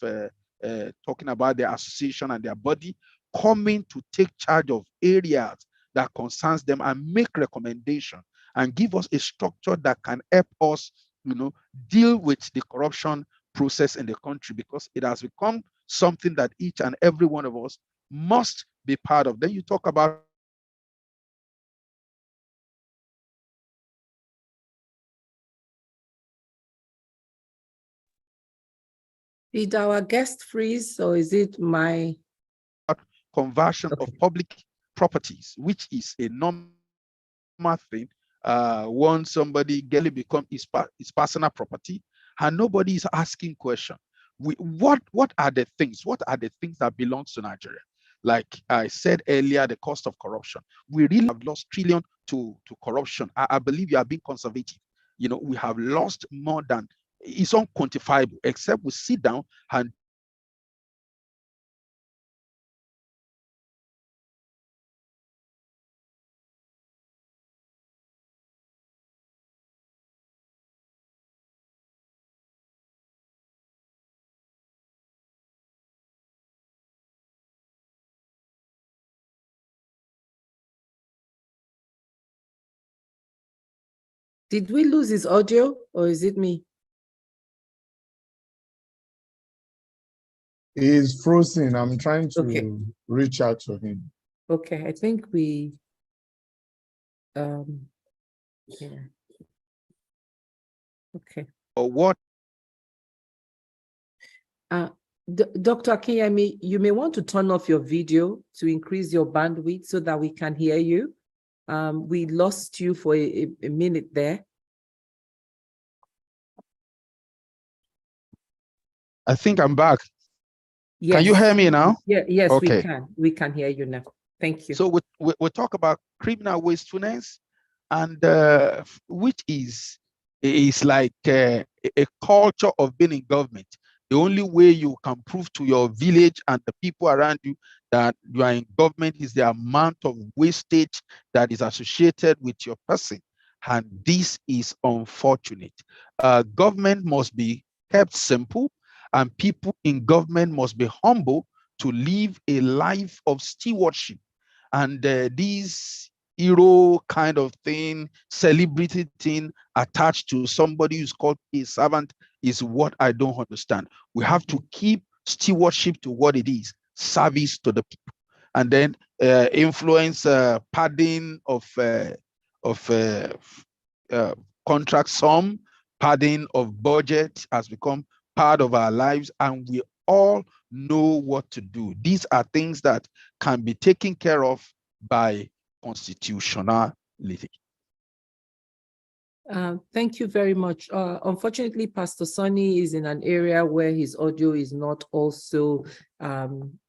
Speaker 2: talking about their association and their body, coming to take charge of areas that concerns them and make recommendation and give us a structure that can help us, deal with the corruption process in the country, because it has become something that each and every one of us must be part of. Then you talk about
Speaker 3: Did our guest freeze, or is it my
Speaker 2: conversion of public properties, which is a normal thing. Once somebody get it become his personal property, and nobody is asking question. What are the things? What are the things that belongs to Nigeria? Like I said earlier, the cost of corruption. We really have lost trillion to corruption. I believe you are being conservative. We have lost more than, it's unquantifiable, except we sit down and
Speaker 3: Did we lose his audio, or is it me?
Speaker 5: He's frozen. I'm trying to
Speaker 3: Okay.
Speaker 5: reach out to him.
Speaker 3: Okay, I think we, yeah. Okay.
Speaker 2: Or what?
Speaker 3: Dr. Akinyemi, you may want to turn off your video to increase your bandwidth so that we can hear you. We lost you for a minute there.
Speaker 2: I think I'm back.
Speaker 3: Yes.
Speaker 2: Can you hear me now?
Speaker 3: Yeah, yes,
Speaker 2: Okay.
Speaker 3: we can. We can hear you now. Thank you.
Speaker 2: So we talk about criminal wastefulness, and which is like a culture of being in government. The only way you can prove to your village and the people around you that you are in government is the amount of wastage that is associated with your person. And this is unfortunate. Government must be kept simple, and people in government must be humble to live a life of stewardship. And this hero kind of thing, celebrity thing attached to somebody who's called a servant is what I don't understand. We have to keep stewardship to what it is, service to the people. And then influence padding of contract sum, padding of budget has become part of our lives, and we all know what to do. These are things that can be taken care of by constitutionality.
Speaker 3: Thank you very much. Unfortunately, Pastor Sonny is in an area where his audio is not also,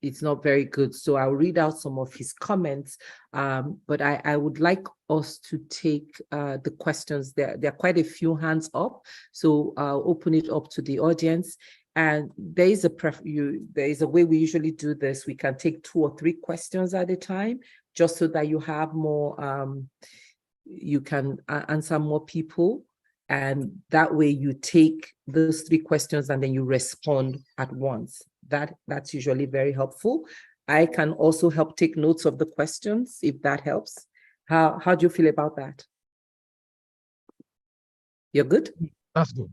Speaker 3: it's not very good. So I'll read out some of his comments, but I would like us to take the questions. There are quite a few hands up, so I'll open it up to the audience. And there is a way we usually do this. We can take 2 or 3 questions at a time, just so that you have more, you can answer more people, and that way you take those 3 questions and then you respond at once. That's usually very helpful. I can also help take notes of the questions if that helps. How do you feel about that? You're good?
Speaker 2: That's good.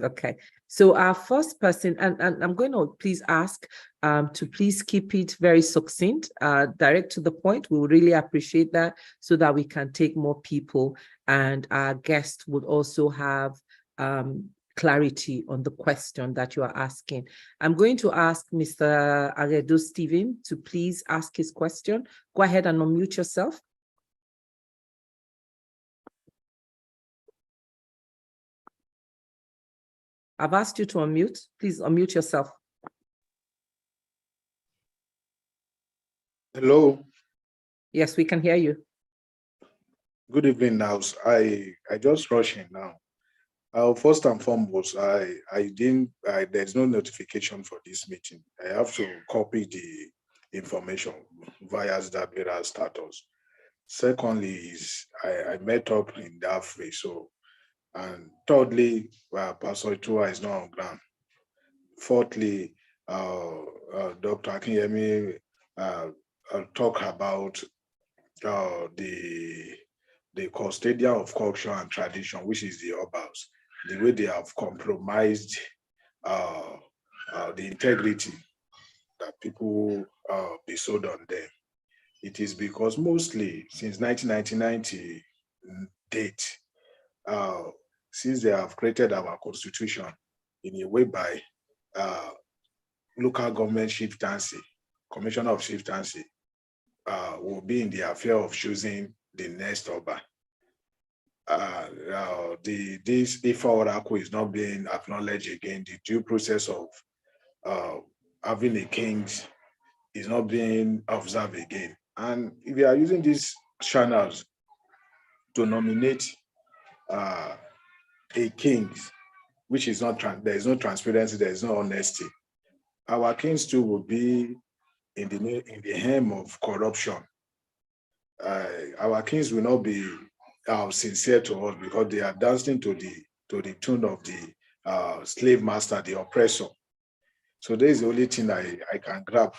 Speaker 3: Okay, so our first person, and I'm going to please ask to please keep it very succinct, direct to the point. We would really appreciate that, so that we can take more people, and our guest would also have clarity on the question that you are asking. I'm going to ask Mr. Aredo Stephen to please ask his question. Go ahead and unmute yourself. I've asked you to unmute. Please unmute yourself.
Speaker 6: Hello.
Speaker 3: Yes, we can hear you.
Speaker 6: Good evening, now. I just rush in now. First and foremost, there's no notification for this meeting. I have to copy the information via that various status. Secondly, is I met up in that phrase. So, and thirdly, Pastor Itua is not on ground. Fourthly, Dr. Akinyemi talk about the custodian of culture and tradition, which is the Obas, the way they have compromised the integrity that people bestowed on them. It is because mostly since 1990 date, since they have created our constitution in a way by local government chieftaincy, commissioner of chieftaincy, will be in the affair of choosing the next Oba. This Ifa Oracle is not being acknowledged again. The due process of having a king is not being observed again. And if you are using these channels to nominate a king, which is not, there is no transparency, there is no honesty, our kings too will be in the hem of corruption. Our kings will not be sincere to us because they are dancing to the tune of the slave master, the oppressor. So there is the only thing I can grab.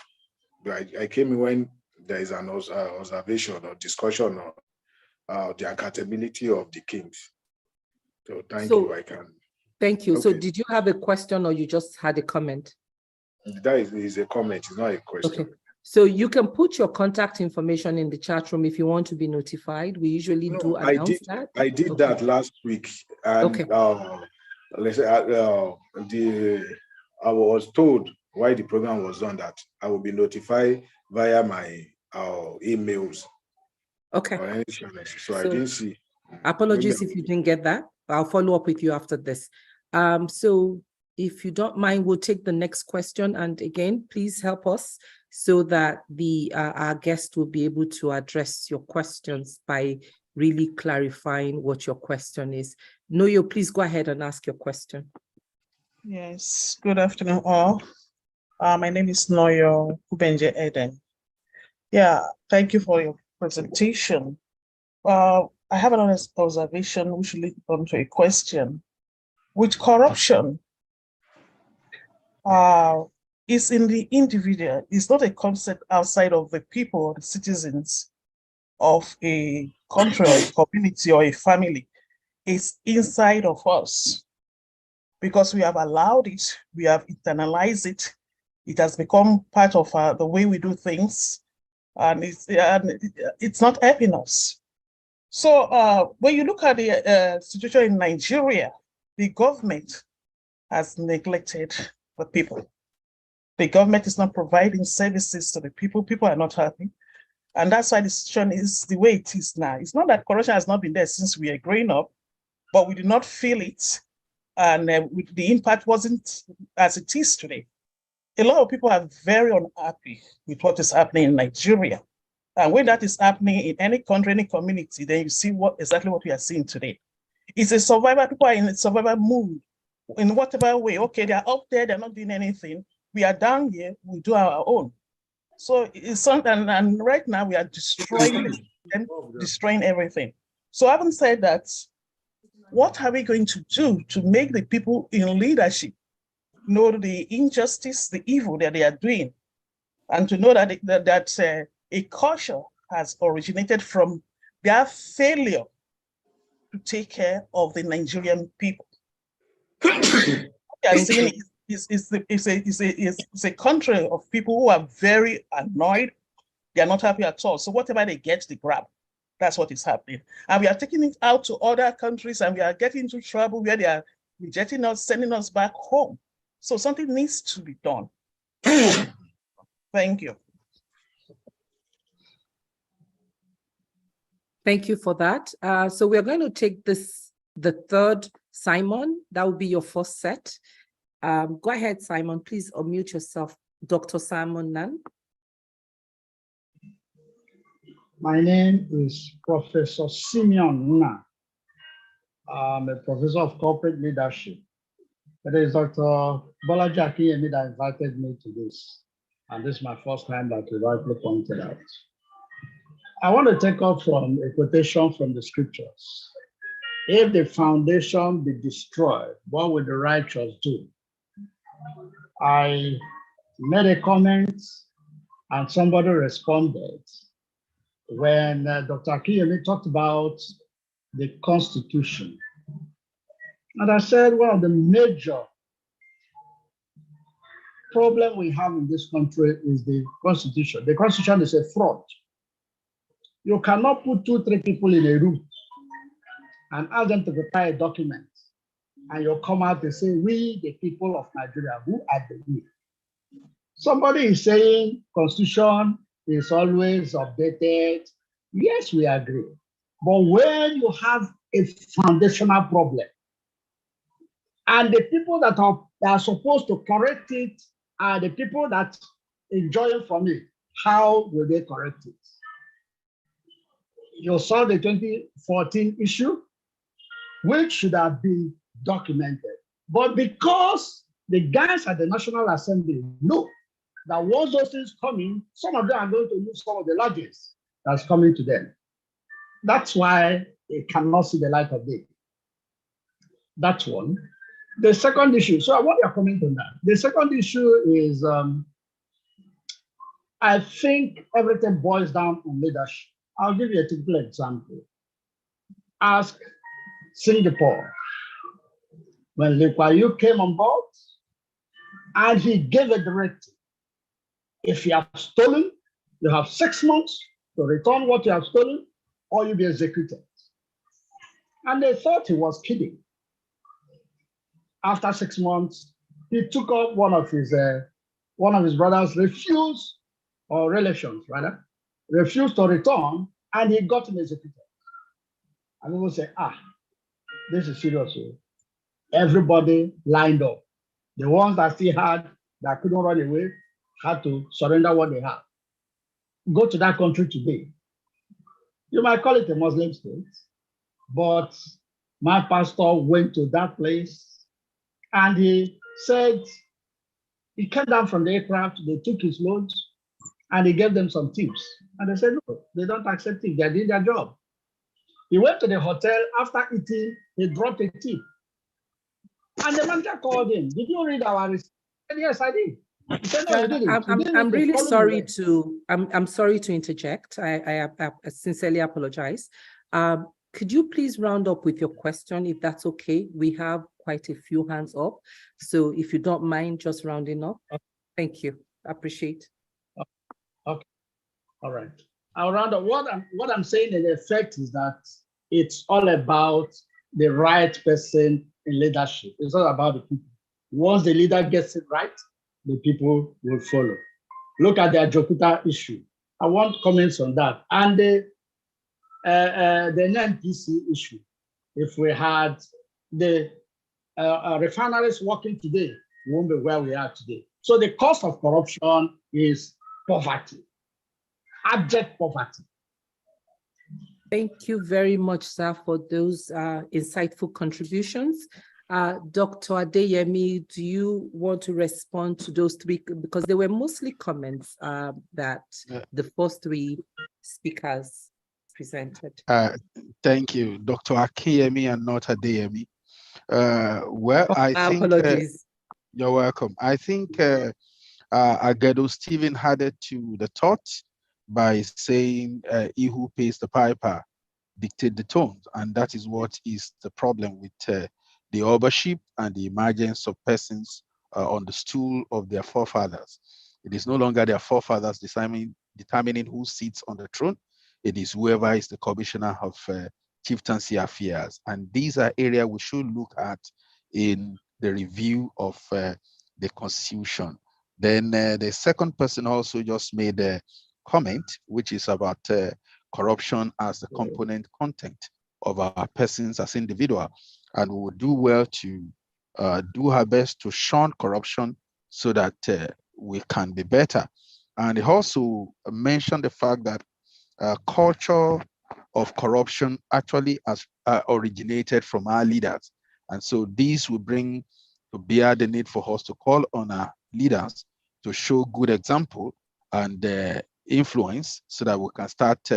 Speaker 6: I came in when there is an observation or discussion on the accountability of the kings. So thank you. I can.
Speaker 3: Thank you.
Speaker 6: Okay.
Speaker 3: So did you have a question or you just had a comment?
Speaker 6: That is a comment, it's not a question.
Speaker 3: Okay. So you can put your contact information in the chat room if you want to be notified. We usually do announce that.
Speaker 6: I did
Speaker 3: Okay.
Speaker 6: that last week, and
Speaker 3: Okay.
Speaker 6: let's say, I was told why the program was done that I will be notified via my emails.
Speaker 3: Okay.
Speaker 6: Or anything. So I didn't see.
Speaker 3: Apologies if you didn't get that. I'll follow up with you after this. So if you don't mind, we'll take the next question. And again, please help us so that our guest will be able to address your questions by really clarifying what your question is. Noyo, please go ahead and ask your question.
Speaker 7: Yes, good afternoon all. My name is Noyo Kubenje Eden. Yeah, thank you for your presentation. I have another observation which leads on to a question. With corruption, is in the individual, it's not a concept outside of the people or the citizens of a country or a community or a family. It's inside of us because we have allowed it, we have internalized it, it has become part of the way we do things, and it's not helping us. So when you look at the situation in Nigeria, the government has neglected the people. The government is not providing services to the people. People are not happy. And that's why the situation is the way it is now. It's not that corruption has not been there since we are growing up, but we did not feel it. And the impact wasn't as it is today. A lot of people are very unhappy with what is happening in Nigeria. And when that is happening in any country, any community, then you see exactly what we are seeing today. It's a survival, people are in a survival mood in whatever way. Okay, they're up there, they're not doing anything. We are down here, we do our own. So it's something, and right now we are destroying them, destroying everything. So having said that, what are we going to do to make the people in leadership know the injustice, the evil that they are doing, and to know that a culture has originated from their failure to take care of the Nigerian people. What we are seeing is a country of people who are very annoyed. They are not happy at all. So whatever they get, they grab. That's what is happening. And we are taking it out to other countries, and we are getting into trouble where they are rejecting us, sending us back home. So something needs to be done. Thank you.
Speaker 3: Thank you for that. So we're going to take the third, Simon. That will be your first set. Go ahead, Simon. Please unmute yourself. Dr. Simon Nan.
Speaker 8: My name is Professor Simeon Nna. I'm a professor of corporate leadership. It is Dr. Bolaji Akinyemi that invited me to this. And this is my first time that you rightly pointed out. I want to take off from a quotation from the scriptures. If the foundation be destroyed, what will the righteous do? I made a comment and somebody responded when Dr. Akinyemi talked about the Constitution. And I said one of the major problems we have in this country is the Constitution. The Constitution is a fraud. You cannot put 2-3 people in a room and ask them to prepare a document, and you'll come out and say, we, the people of Nigeria, who are the we? Somebody is saying Constitution is always updated. Yes, we agree. But when you have a foundational problem, and the people that are supposed to correct it are the people that enjoy from it, how will they correct it? You saw the 2014 issue, which should have been documented. But because the guys at the National Assembly know that once those things come in, some of them are going to use some of the logic that's coming to them. That's why they cannot see the light of day. That's one. The second issue, so I want your comment on that. The second issue is, I think everything boils down on leadership. I'll give you a typical example. Ask Singapore. When Lee Kuan Yew came on board, And he gave a directive. If you have stolen, you have 6 months to return what you have stolen, or you'll be executed. And they thought he was kidding. After 6 months, he took up one of his brothers refused, or relations rather, refused to return, and he got him executed. And people say, this is serious. Everybody lined up. The ones that still had, that couldn't run away, had to surrender what they had. Go to that country today. You might call it a Muslim state, but my pastor went to that place and he said, he came down from the aircraft, they took his loads, and he gave them some tips. And they said, no, they don't accept it, they did their job. He went to the hotel, after eating, he dropped a tip. And the manager called him, did you read our receipt? He said, yes, I did. He said, no, you didn't.
Speaker 3: I'm really sorry to, I'm sorry to interject. I sincerely apologize. Could you please round up with your question, if that's okay? We have quite a few hands up. So if you don't mind just rounding up. Thank you. Appreciate.
Speaker 8: Okay. All right. I'll round up. What I'm saying in effect is that it's all about the right person in leadership. It's all about the people. Once the leader gets it right, the people will follow. Look at the Ajokuta issue. I want comments on that. And the NNPC issue. If we had the refineries working today, we won't be where we are today. So the cost of corruption is poverty, abject poverty.
Speaker 3: Thank you very much, sir, for those insightful contributions. Dr. Adeyemi, do you want to respond to those three? Because they were mostly comments that the first three speakers presented.
Speaker 2: Thank you, Dr. Akinyemi and not Adeyemi. Well, I think
Speaker 3: apologies.
Speaker 2: You're welcome. I think Agedo Stephen added to the thought by saying he who pays the piper dictate the tone, and that is what is the problem with the authorship and the emergence of persons on the stool of their forefathers. It is no longer their forefathers determining who sits on the throne. It is whoever is the commissioner of chieftaincy affairs. And these are areas we should look at in the review of the Constitution. Then the second person also just made a comment, which is about corruption as the component content of our persons as individual. And we will do well to do our best to shun corruption so that we can be better. And he also mentioned the fact that culture of corruption actually has originated from our leaders. And so this will bring to bear the need for us to call on our leaders to show good example and influence so that we can start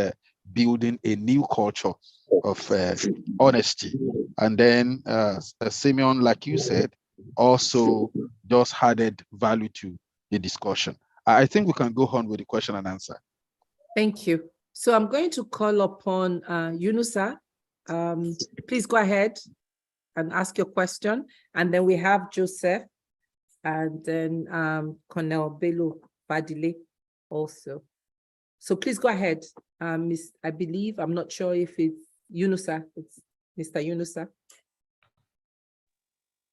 Speaker 2: building a new culture of honesty. And then Simeon, like you said, also just added value to the discussion. I think we can go on with the question and answer.
Speaker 3: Thank you. So I'm going to call upon Yunusa. Please go ahead and ask your question. And then we have Joseph and then Cornel Bello Badile also. So please go ahead, I believe, I'm not sure if it's Yunusa, it's Mr. Yunusa.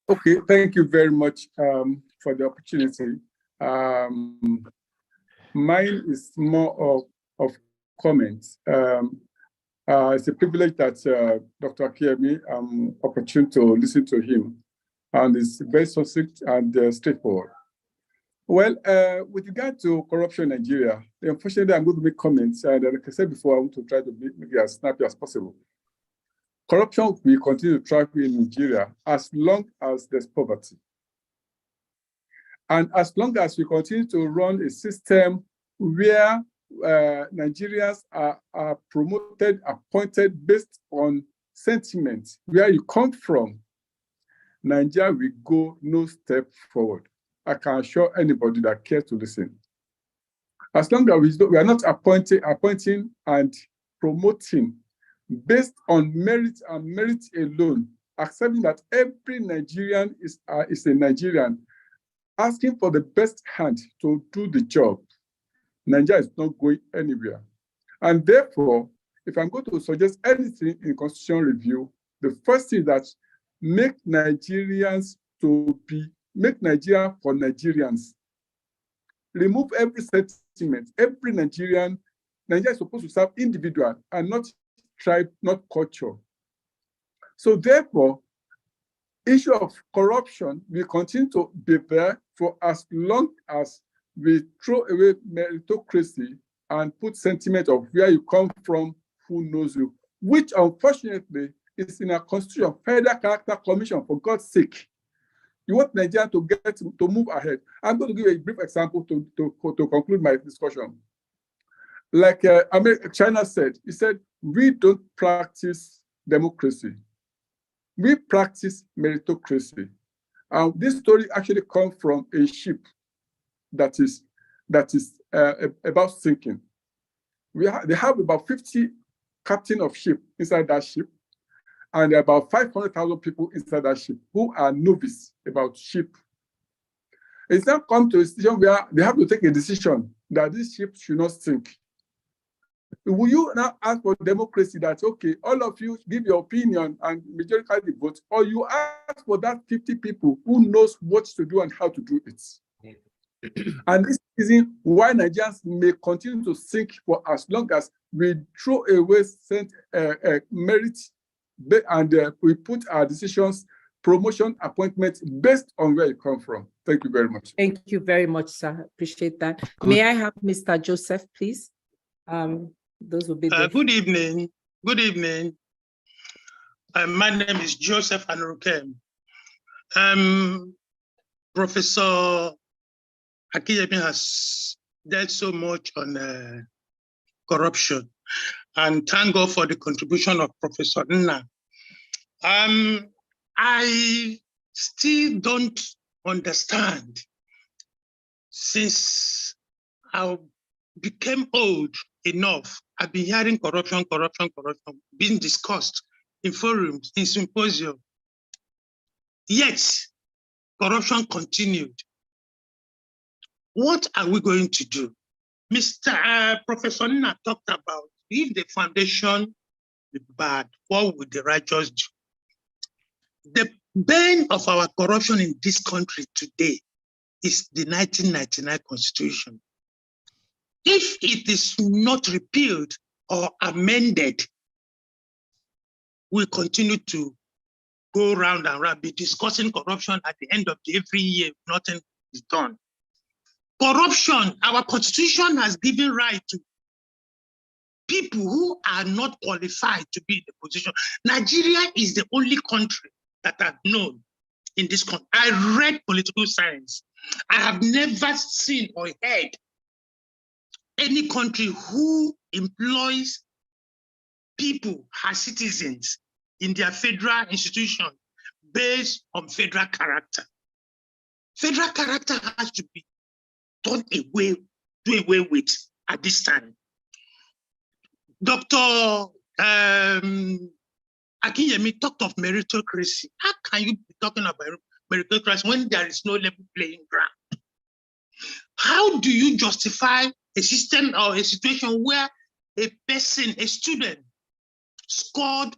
Speaker 9: Okay, thank you very much for the opportunity. Mine is more of comments. It's a privilege that Dr. Akinyemi, I'm opportune to listen to him, and it's very succinct and straightforward. Well, with regard to corruption in Nigeria, unfortunately, I'm going to make comments, and like I said before, I want to try to make it as snappy as possible. Corruption will continue to thrive in Nigeria as long as there's poverty. And as long as we continue to run a system where Nigerians are promoted, appointed based on sentiment, where you come from, Nigeria will go no step forward. I can assure anybody that cares to listen. As long as we are not appointing and promoting based on merit and merit alone, accepting that every Nigerian is a Nigerian, asking for the best hand to do the job, Nigeria is not going anywhere. And therefore, if I'm going to suggest anything in constitutional review, the first thing that make Nigeria for Nigerians. Remove every sentiment. Every Nigeria is supposed to serve individual and not tribe, not culture. So therefore, issue of corruption will continue to be there for as long as we throw away meritocracy and put sentiment of where you come from, who knows you, which unfortunately is in a constitution, Federal Character Commission, for God's sake. You want Nigeria to get to move ahead. I'm going to give a brief example to conclude my discussion. Like China said, he said, we don't practice democracy. We practice meritocracy. And this story actually comes from a ship that is about sinking. They have about 50 captain of ship inside that ship, and about 500,000 people inside that ship who are novice about ship. It's now come to a situation where they have to take a decision that this ship should not sink. Will you now ask for democracy that, okay, all of you give your opinion and majority the vote, or you ask for that 50 people who knows what to do and how to do it? And this is why Nigerians may continue to sink for as long as we throw away merit and we put our decisions, promotion, appointments based on where you come from. Thank you very much.
Speaker 3: Thank you very much, sir. Appreciate that. May I have Mr. Joseph, please? Those will be
Speaker 10: good evening. Good evening. My name is Joseph Anurukem. Professor Akinyemi has dealt so much on corruption, and thank God for the contribution of Professor Nna. I still don't understand, since I became old enough, I've been hearing corruption being discussed in forums, in symposium. Yet, corruption continued. What are we going to do? Professor Nna talked about, if the foundation is bad, what would the righteous do? The bane of our corruption in this country today is the 1999 Constitution. If it is not repealed or amended, we'll continue to go round and round, be discussing corruption at the end of every year, nothing is done. Corruption, our Constitution has given right to people who are not qualified to be in the position. Nigeria is the only country that I've known in this country. I read political science. I have never seen or heard any country who employs people as citizens in their federal institution based on federal character. Federal character has to be done away with at this time. Dr. Akinyemi talked of meritocracy. How can you be talking about meritocracy when there is no level playing ground? How do you justify a system or a situation where a person, a student, scored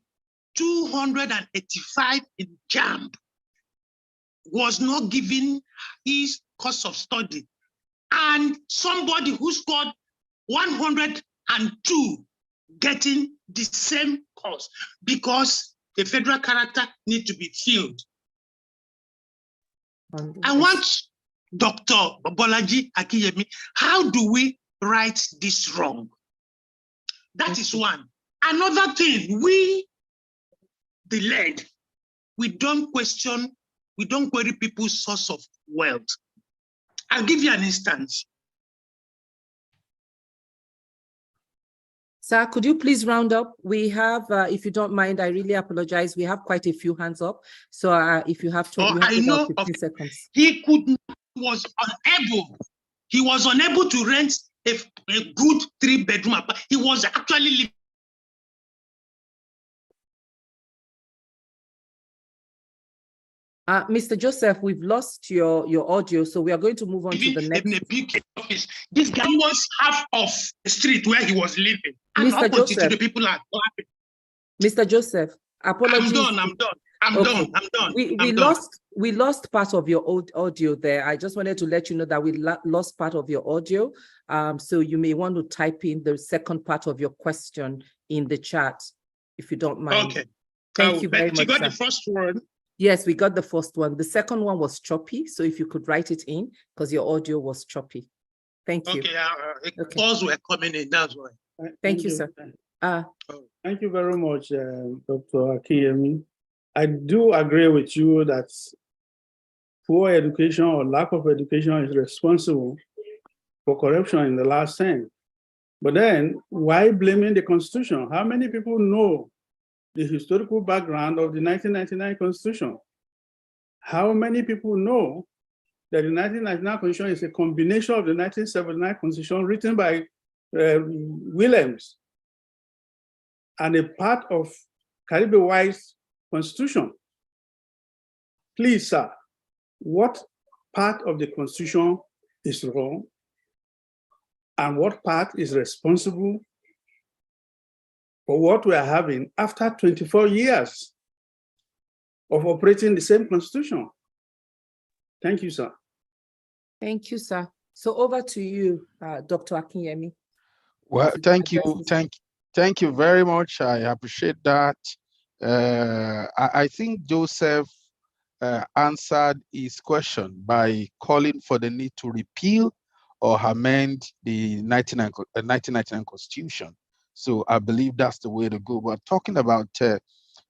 Speaker 10: 285 in JAMB, was not given his course of study, and somebody who scored 102 getting the same course because the federal character needs to be filled? I want Dr. Bolaji Akinyemi, how do we right this wrong? That is one. Another thing, we, the led, we don't question, we don't query people's source of wealth. I'll give you an instance.
Speaker 3: Sir, could you please round up? We have, if you don't mind, I really apologize. We have quite a few hands up. So if you have to, you have about 15 seconds.
Speaker 10: He was unable to rent a good 3-bedroom apartment. He was actually living.
Speaker 3: Mr. Joseph, we've lost your audio, so we are going to move on to the next.
Speaker 10: In a big office. This guy was half of the street where he was living. And
Speaker 3: Mr. Joseph,
Speaker 10: the people are clapping.
Speaker 3: Mr. Joseph, apologies.
Speaker 10: I'm done.
Speaker 3: We lost part of your old audio there. I just wanted to let you know that we lost part of your audio. So you may want to type in the second part of your question in the chat, if you don't mind.
Speaker 10: Okay.
Speaker 3: Thank you very much.
Speaker 10: You got
Speaker 3: sir.
Speaker 10: the first one.
Speaker 3: Yes, we got the first one. The second one was choppy. So if you could write it in, because your audio was choppy. Thank you.
Speaker 10: Okay, calls were coming in, that's why.
Speaker 3: Thank you, sir.
Speaker 11: Thank you very much, Dr. Akinyemi. I do agree with you that poor education or lack of education is responsible for corruption in the last sense. But then, why blaming the Constitution? How many people know the historical background of the 1999 Constitution? How many people know that the 1999 Constitution is a combination of the 1979 Constitution written by Williams and a part of Caribbean White's Constitution? Please, sir, what part of the Constitution is wrong and what part is responsible for what we are having after 24 years of operating the same Constitution? Thank you, sir.
Speaker 3: Thank you, sir. So over to you, Dr. Akinyemi.
Speaker 2: Well, thank you very much. I appreciate that. I think Joseph answered his question by calling for the need to repeal or amend the 1999 Constitution. So I believe that's the way to go. But talking about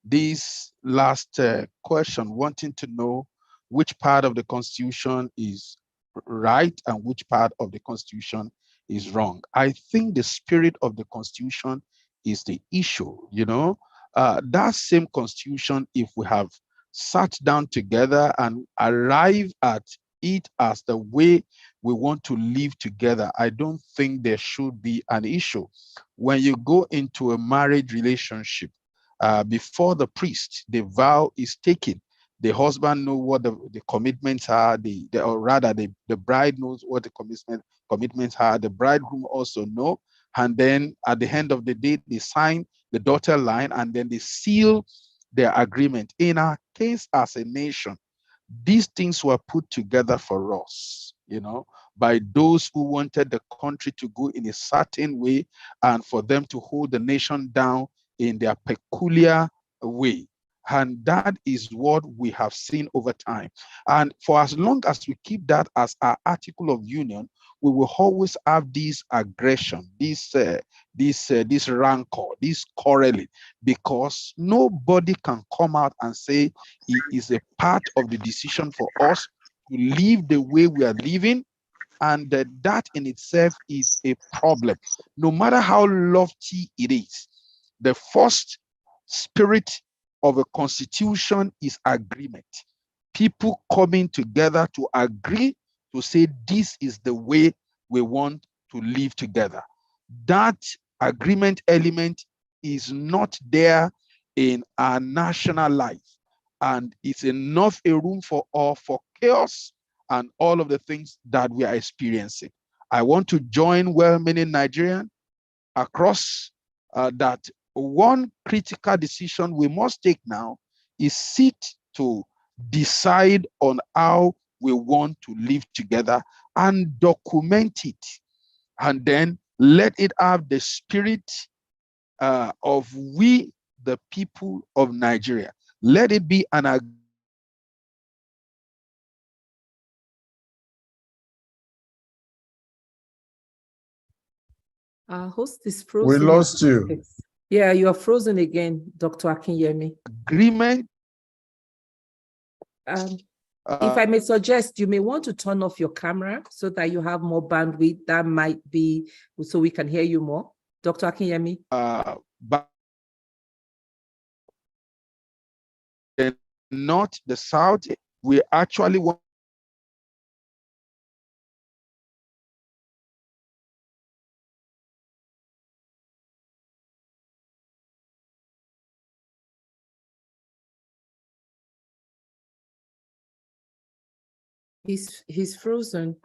Speaker 2: this last question, wanting to know which part of the Constitution is right and which part of the Constitution is wrong. I think the spirit of the Constitution is the issue. That same Constitution, if we have sat down together and arrive at it as the way we want to live together, I don't think there should be an issue. When you go into a marriage relationship, before the priest, the vow is taken. The husband knows what the commitments are, the bride knows what the commitments are, the bridegroom also know, and then at the end of the day, they sign the dotted line and then they seal their agreement. In our case as a nation, these things were put together for us, by those who wanted the country to go in a certain way and for them to hold the nation down in their peculiar way. And that is what we have seen over time. And for as long as we keep that as our article of union, we will always have this aggression, this rancor, this quarreling, because nobody can come out and say it is a part of the decision for us to live the way we are living, and that in itself is a problem. No matter how lofty it is, the first spirit of a constitution is agreement. People coming together to agree to say this is the way we want to live together. That agreement element is not there in our national life, and it's enough a room for chaos and all of the things that we are experiencing. I want to join well-meaning Nigerians across that one critical decision we must take now is sit to decide on how we want to live together and document it, and then let it have the spirit of we, the people of Nigeria. Let it be an
Speaker 3: Our host is frozen.
Speaker 5: We lost you.
Speaker 3: Yeah, you are frozen again, Dr. Akinyemi.
Speaker 2: agreement.
Speaker 3: If I may suggest, you may want to turn off your camera so that you have more bandwidth. That might be so we can hear you more. Dr. Akinyemi.
Speaker 2: But not the South. We actually want
Speaker 3: He's frozen.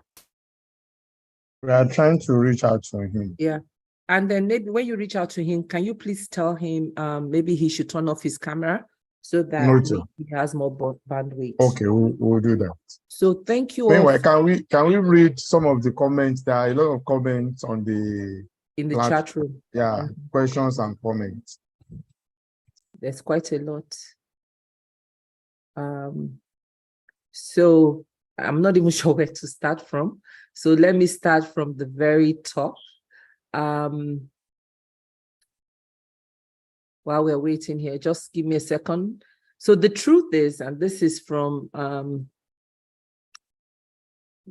Speaker 5: We are trying to reach out to him.
Speaker 3: Yeah. And then maybe when you reach out to him, can you please tell him maybe he should turn off his camera so that
Speaker 5: Noted.
Speaker 3: he has more bandwidth.
Speaker 5: Okay, we'll do that.
Speaker 3: So thank you all.
Speaker 5: Meanwhile, can we read some of the comments? There are a lot of comments on the
Speaker 3: in the chat room.
Speaker 5: Yeah, questions and comments.
Speaker 3: There's quite a lot. So I'm not even sure where to start from. So let me start from the very top. While we're waiting here, just give me a second. So the truth is, and this is from,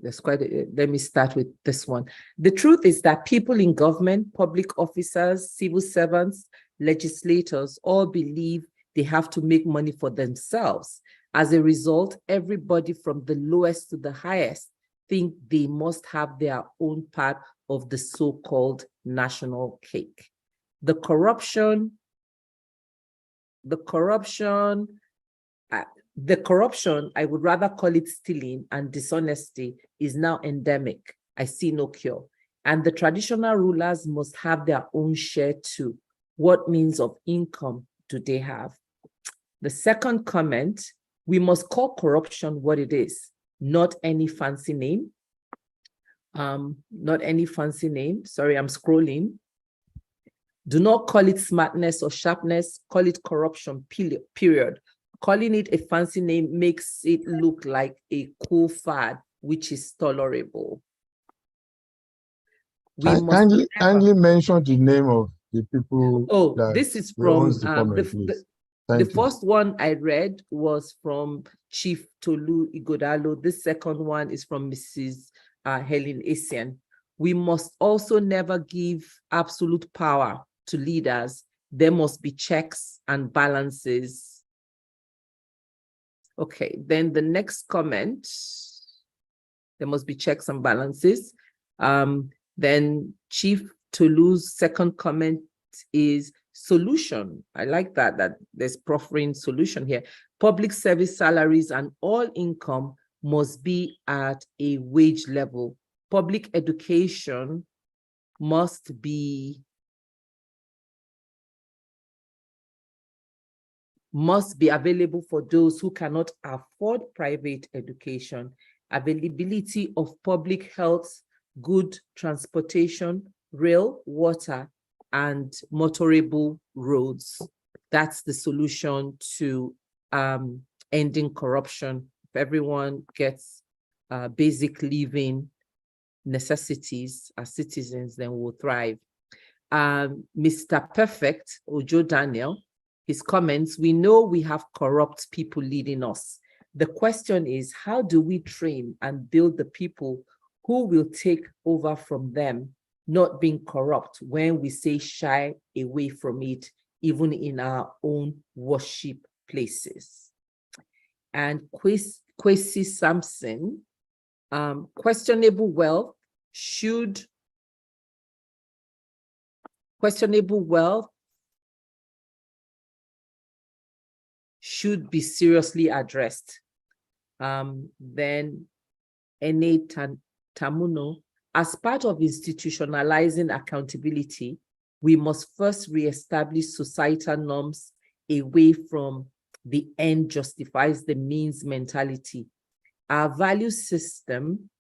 Speaker 3: let me start with this one. The truth is that people in government, public officers, civil servants, legislators all believe they have to make money for themselves. As a result, everybody from the lowest to the highest think they must have their own part of the so-called national cake. The corruption, I would rather call it stealing and dishonesty, is now endemic. I see no cure. And the traditional rulers must have their own share too. What means of income do they have? The second comment, we must call corruption what it is, not any fancy name. Not any fancy name. Sorry, I'm scrolling. Do not call it smartness or sharpness, call it corruption, period. Calling it a fancy name makes it look like a cool fad, which is tolerable. We must
Speaker 5: kindly mention the name of the people.
Speaker 3: Oh, this is from
Speaker 5: the
Speaker 3: first one I read was from Chief Tolu Igodalo. The second one is from Mrs. Helen Asian. We must also never give absolute power to leaders. There must be checks and balances. Okay, then the next comment, there must be checks and balances. Then Chief Tolu's second comment is solution. I like that there's proffering solution here. Public service salaries and all income must be at a wage level. Public education must be available for those who cannot afford private education. Availability of public health, good transportation, rail, water, and motorable roads. That's the solution to ending corruption. If everyone gets basic living necessities as citizens, then we'll thrive. Mr. Perfect, Ojo Daniel, his comments, we know we have corrupt people leading us. The question is, how do we train and build the people who will take over from them, not being corrupt when we say shy away from it, even in our own worship places? And Kwesi Sampson, questionable wealth should be seriously addressed. Then Ene Tamuno, as part of institutionalizing accountability, we must first reestablish societal norms away from the end justifies the means mentality. Our value system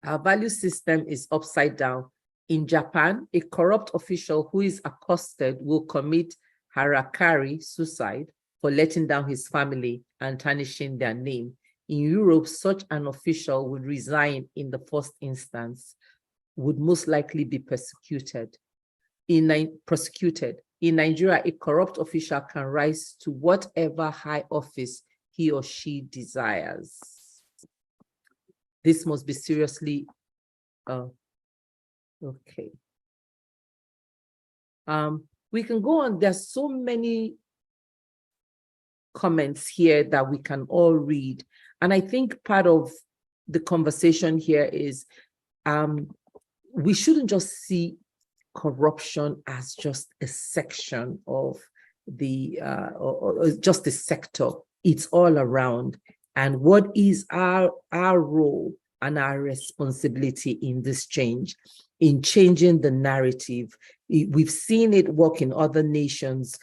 Speaker 3: is upside down. In Japan, a corrupt official who is accosted will commit harakiri, suicide, for letting down his family and tarnishing their name. In Europe, such an official would resign in the first instance, would most likely be prosecuted. In Nigeria, a corrupt official can rise to whatever high office he or she desires. This must be seriously, okay. We can go on, there's so many comments here that we can all read. And I think part of the conversation here is we shouldn't just see corruption as just a section of the, or just a sector It's all around. And what is our role and our responsibility in this change, in changing the narrative? We've seen it work in other nations,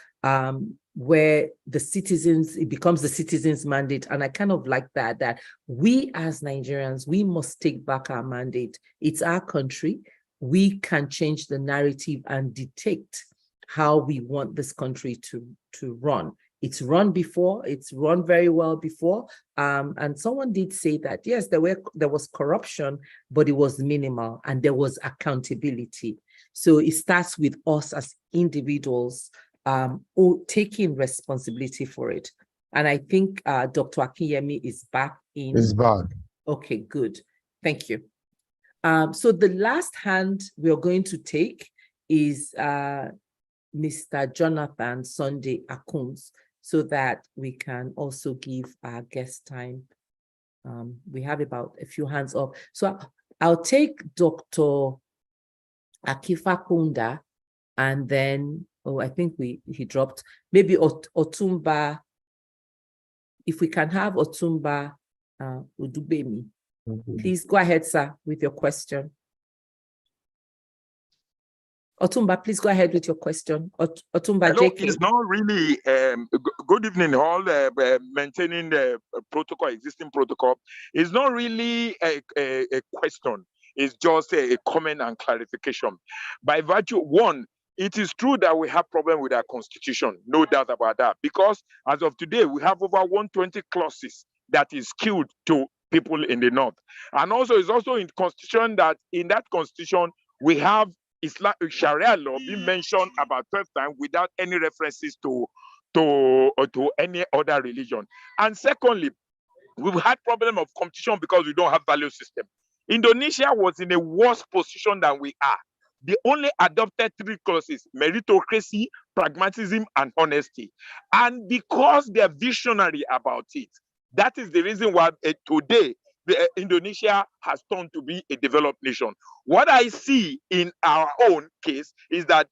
Speaker 3: where the citizens, it becomes the citizens' mandate. And I kind of like that we as Nigerians, we must take back our mandate. It's our country. We can change the narrative and dictate how we want this country to run. It's run before, it's run very well before. And someone did say that, yes, there was corruption, but it was minimal and there was accountability. So it starts with us as individuals taking responsibility for it. And I think Dr. Akinyemi is back in.
Speaker 5: Is back.
Speaker 3: Okay, good. Thank you. So the last hand we're going to take is Mr. Jonathan Sunday Akuns, so that we can also give our guest time. We have about a few hands up. So I'll take Dr. Akifa Kunda, and then, I think he dropped, maybe Otumba. If we can have Otumba Udubemi. Please go ahead, sir, with your question. Otumba, please go ahead with your question. Otumba,
Speaker 12: Hello,
Speaker 3: JK.
Speaker 12: it's not really, good evening, all maintaining the existing protocol. It's not really a question. It's just a comment and clarification. By virtue, one, it is true that we have problem with our constitution, no doubt about that, because as of today, we have over 120 clauses that is skewed to people in the north. And also, it's also in constitution that in that constitution, we have Islam Sharia law being mentioned about 12 times without any references to any other religion. And secondly, we've had problem of competition because we don't have value system. Indonesia was in a worse position than we are. They only adopted 3 clauses: meritocracy, pragmatism, and honesty. And because they're visionary about it, that is the reason why today Indonesia has turned to be a developed nation. What I see in our own case is that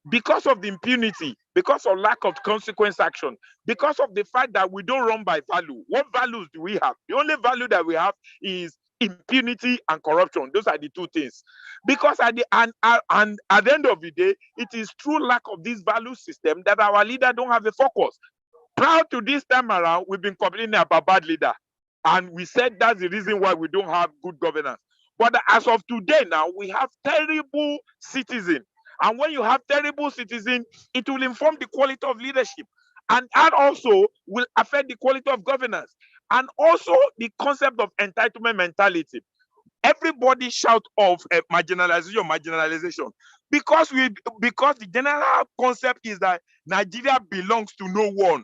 Speaker 12: because of the impunity, because of lack of consequence action, because of the fact that we don't run by value, what values do we have? The only value that we have is impunity and corruption. Those are the 2 things. Because at the end of the day, it is through lack of this value system that our leader don't have a focus. Prior to this time around, we've been complaining about bad leader. And we said that's the reason why we don't have good governance. But as of today now, we have terrible citizens. And when you have terrible citizens, it will inform the quality of leadership. And that also will affect the quality of governance. And also the concept of entitlement mentality. Everybody shout of marginalization. Because the general concept is that Nigeria belongs to no one.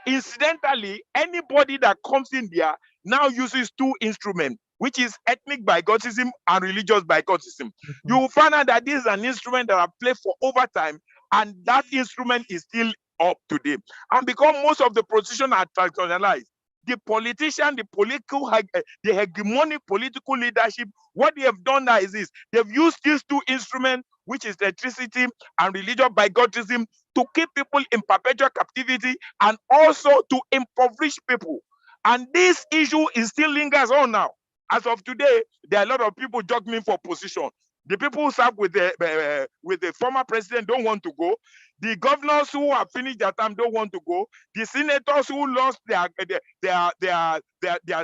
Speaker 12: Incidentally, anybody that comes in there now uses 2 instruments, which is ethnic bigotism and religious bigotism. You will find out that this is an instrument that have played for over time, and that instrument is still up today. And because most of the positions are traditionalized, the politician, the hegemonic political leadership, what they have done now is this: they've used these 2 instruments, which is electricity and religious bigotism, to keep people in perpetual captivity and also to impoverish people. And this issue is still lingers on now. As of today, there are a lot of people juggling for position. The people who serve with the former president don't want to go. The governors who have finished their term don't want to go. The senators who lost their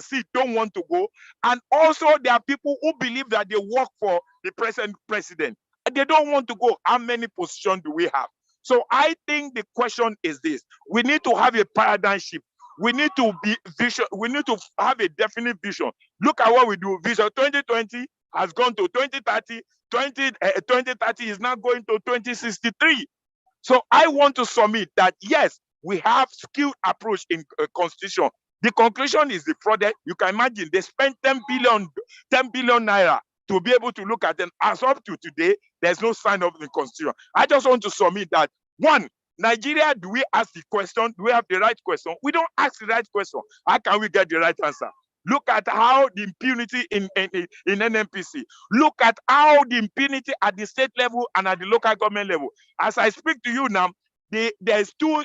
Speaker 12: seat don't want to go. And also there are people who believe that they work for the present president. They don't want to go. How many positions do we have? So I think the question is this: we need to have a paradigm shift. We need to be vision. We need to have a definite vision. Look at what we do. Vision 2020 has gone to 2030. 2030 is now going to 2063. So I want to submit that yes, we have skilled approach in constitution. The conclusion is defrauded. You can imagine they spent 10 billion naira to be able to look at them. As up to today, there's no sign of the constitution. I just want to submit that, one, Nigeria, do we ask the question? Do we have the right question? We don't ask the right question. How can we get the right answer? Look at how the impunity in NNPC. Look at how the impunity at the state level and at the local government level. As I speak to you now, there's 2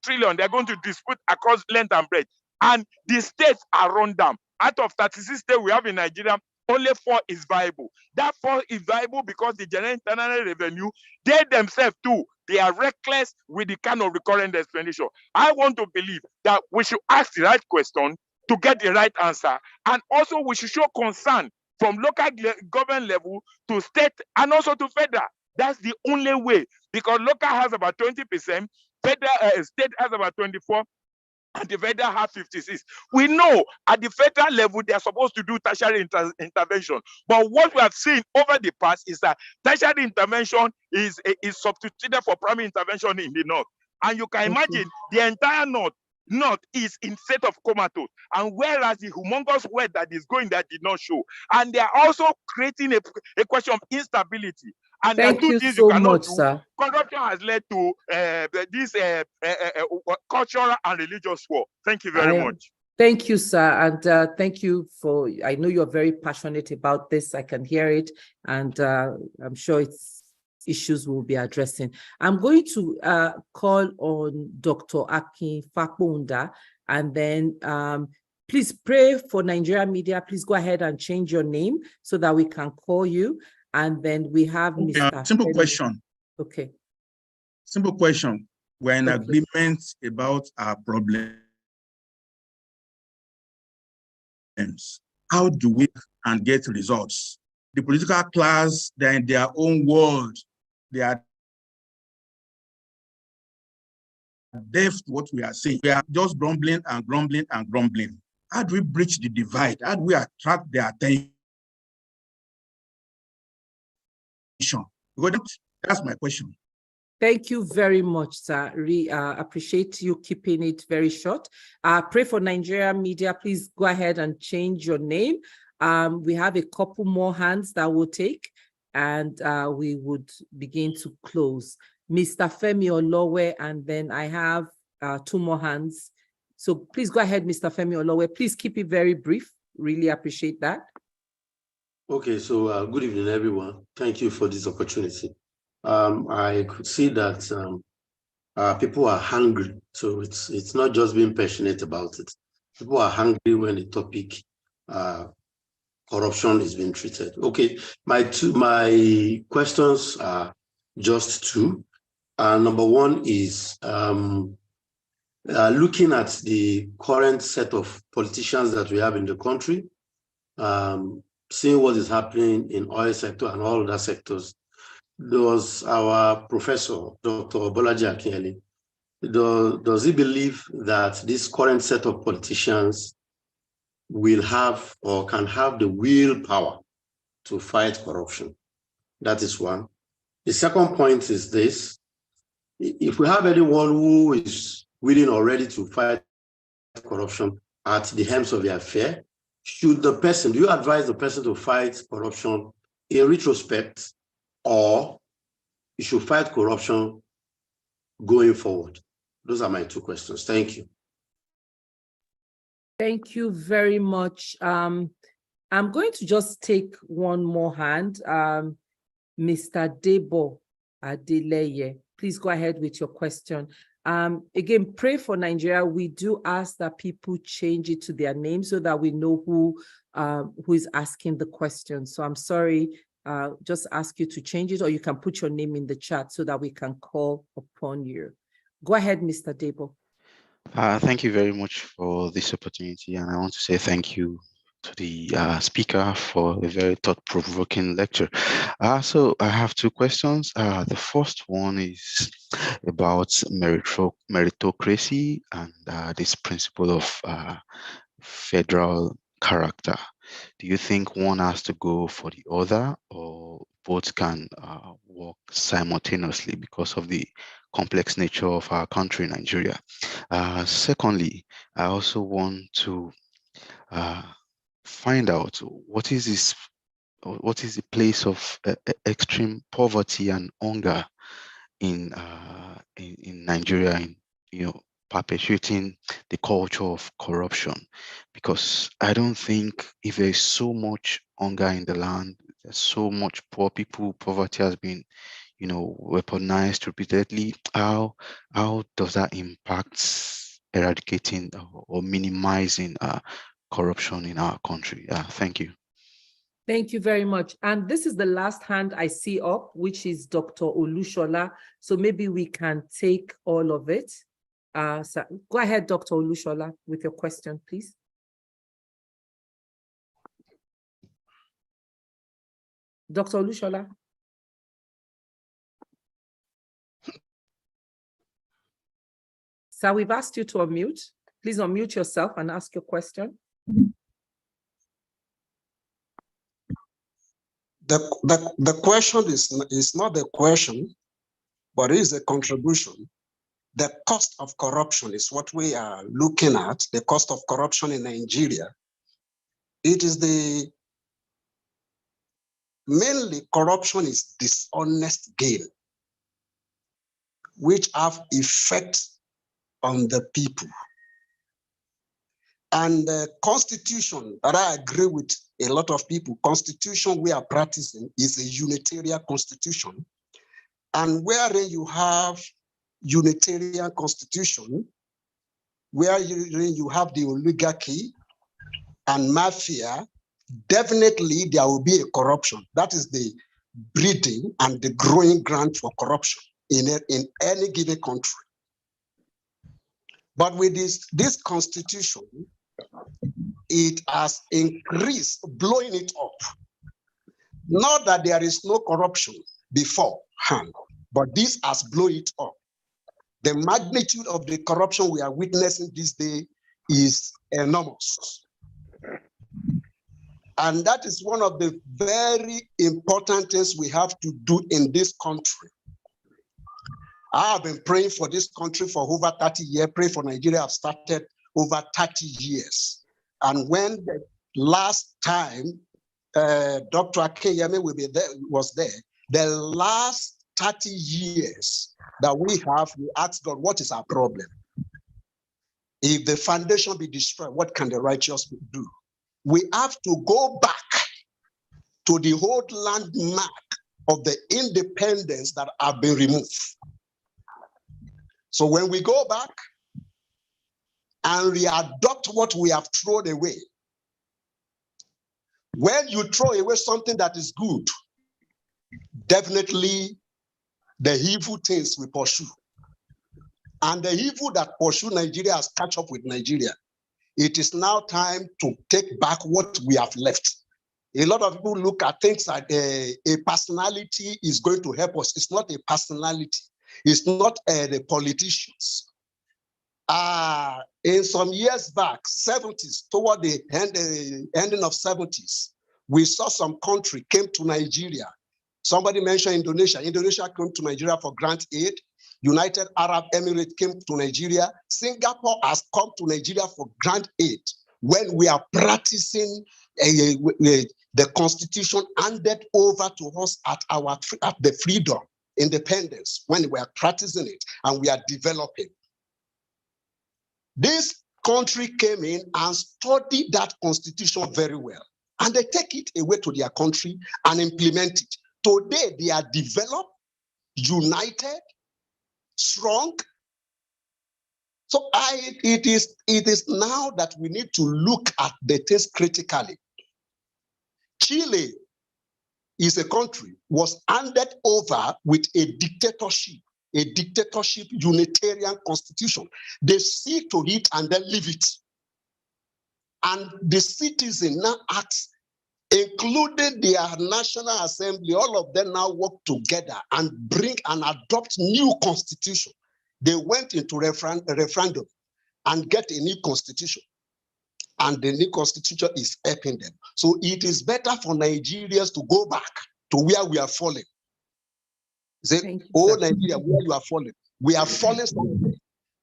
Speaker 12: trillion they're going to dispute across length and breadth, and the states are run down. Out of 36 states we have in Nigeria, only 4 is viable. That 4 is viable because the general internal revenue, they themselves too, they are reckless with the kind of recurrent expenditure. I want to believe that we should ask the right question to get the right answer, and also we should show concern from local government level to state and also to federal. That's the only way, because local has about 20%, federal state has about 24%, and the federal have 56. We know at the federal level they are supposed to do tertiary intervention, but what we have seen over the past is that tertiary intervention is substituted for primary intervention in the north, and you can imagine the entire north is in state of comatose, and whereas the humongous wealth that is going that did not show, and they are also creating a question of instability. And there are
Speaker 3: Thank
Speaker 12: 2
Speaker 3: you
Speaker 12: things
Speaker 3: so
Speaker 12: you cannot
Speaker 3: much,
Speaker 12: do.
Speaker 3: sir.
Speaker 12: Corruption has led to this cultural and religious war. Thank you very much.
Speaker 3: Thank you, sir. And thank you for, I know you're very passionate about this. I can hear it. And I'm sure it's issues we'll be addressing. I'm going to call on Dr. Akin Fakbunda, and then please pray for Nigeria media. Please go ahead and change your name so that we can call you. And then we have Mr.
Speaker 13: Simple question.
Speaker 3: Okay.
Speaker 13: Simple question. We're in agreement about our problems. How do we and get results? The political class, they're in their own world. They are deaf to what we are saying. We are just grumbling and grumbling and grumbling. How do we bridge the divide? How do we attract their attention? That's my question.
Speaker 3: Thank you very much, sir. Appreciate you keeping it very short. Pray for Nigeria media. Please go ahead and change your name. We have a couple more hands that we'll take, and we would begin to close. Mr. Femi Olowe, and then I have 2 more hands. So please go ahead, Mr. Femi Olowe. Please keep it very brief. Really appreciate that.
Speaker 14: Okay, so good evening, everyone. Thank you for this opportunity. I could see that people are hungry, so it's not just being passionate about it. People are hungry when the topic corruption is being treated. Okay, my questions are just 2. Number 1 is looking at the current set of politicians that we have in the country, seeing what is happening in oil sector and all other sectors. Does our professor, Dr. Bolaji Akinyemi, does he believe that this current set of politicians will have or can have the willpower to fight corruption? That is one. The second point is this: if we have anyone who is willing or ready to fight corruption at the helms of the affair, do you advise the person to fight corruption in retrospect, or you should fight corruption going forward? Those are my 2 questions. Thank you.
Speaker 3: Thank you very much. I'm going to just take one more hand. Mr. Debo Adeleye, please go ahead with your question. Again, pray for Nigeria. We do ask that people change it to their name so that we know who is asking the question. So I'm sorry, just ask you to change it, or you can put your name in the chat so that we can call upon you. Go ahead, Mr. Debo.
Speaker 15: Thank you very much for this opportunity, and I want to say thank you to the speaker for a very thought-provoking lecture. So I have 2 questions. The first one is about meritocracy and this principle of federal character. Do you think one has to go for the other, or both can work simultaneously because of the complex nature of our country, Nigeria? Secondly, I also want to find out what is the place of extreme poverty and hunger in Nigeria, in perpetuating the culture of corruption, because I don't think if there is so much hunger in the land, there's so much poor people, poverty has been, weaponized repeatedly. How does that impact eradicating or minimizing corruption in our country? Thank you.
Speaker 3: Thank you very much. And this is the last hand I see up, which is Dr. Olushola. So maybe we can take all of it. So go ahead, Dr. Olushola, with your question, please. Dr. Olushola. So we've asked you to unmute. Please unmute yourself and ask your question.
Speaker 16: The question is not a question, but it is a contribution. The cost of corruption is what we are looking at, the cost of corruption in Nigeria. It is mainly corruption is dishonest gain, which have effects on the people. And the constitution that I agree with a lot of people, constitution we are practicing is a Unitarian constitution. And wherein you have Unitarian constitution, wherein you have the oligarchy and mafia, definitely there will be a corruption. That is the breeding and the growing ground for corruption in any given country. But with this constitution, it has increased, blowing it up. Not that there is no corruption beforehand, but this has blown it up. The magnitude of the corruption we are witnessing this day is enormous. And that is one of the very important things we have to do in this country. I have been praying for this country for over 30 years. Pray for Nigeria. I've started over 30 years. And when the last time Dr. Akinyemi was there, the last 30 years that we asked God, what is our problem? If the foundation be destroyed, what can the righteous do? We have to go back to the old landmark of the independence that have been removed. So when we go back and readopt what we have thrown away, when you throw away something that is good, definitely the evil things we pursue. And the evil that pursue Nigeria has catch up with Nigeria. It is now time to take back what we have left. A lot of people look at things like a personality is going to help us. It's not a personality. It's not the politicians. In some years back, 70s, toward the ending of 70s, we saw some country came to Nigeria. Somebody mentioned Indonesia. Indonesia came to Nigeria for grant aid. United Arab Emirates came to Nigeria. Singapore has come to Nigeria for grant aid when we are practicing the constitution handed over to us at the freedom, independence, when we are practicing it and we are developing. This country came in and studied that constitution very well, and they take it away to their country and implement it. Today, they are developed, united, strong. So it is now that we need to look at the things critically. Chile is a country, was handed over with a dictatorship Unitarian constitution. They see to it and then leave it. And the citizen now acts, including their National Assembly, all of them now work together and bring and adopt new constitution. They went into referendum and get a new constitution. And the new constitution is helping them. So it is better for Nigerians to go back to where we are falling. Say, oh, Nigeria, where you are falling. We are falling somewhere.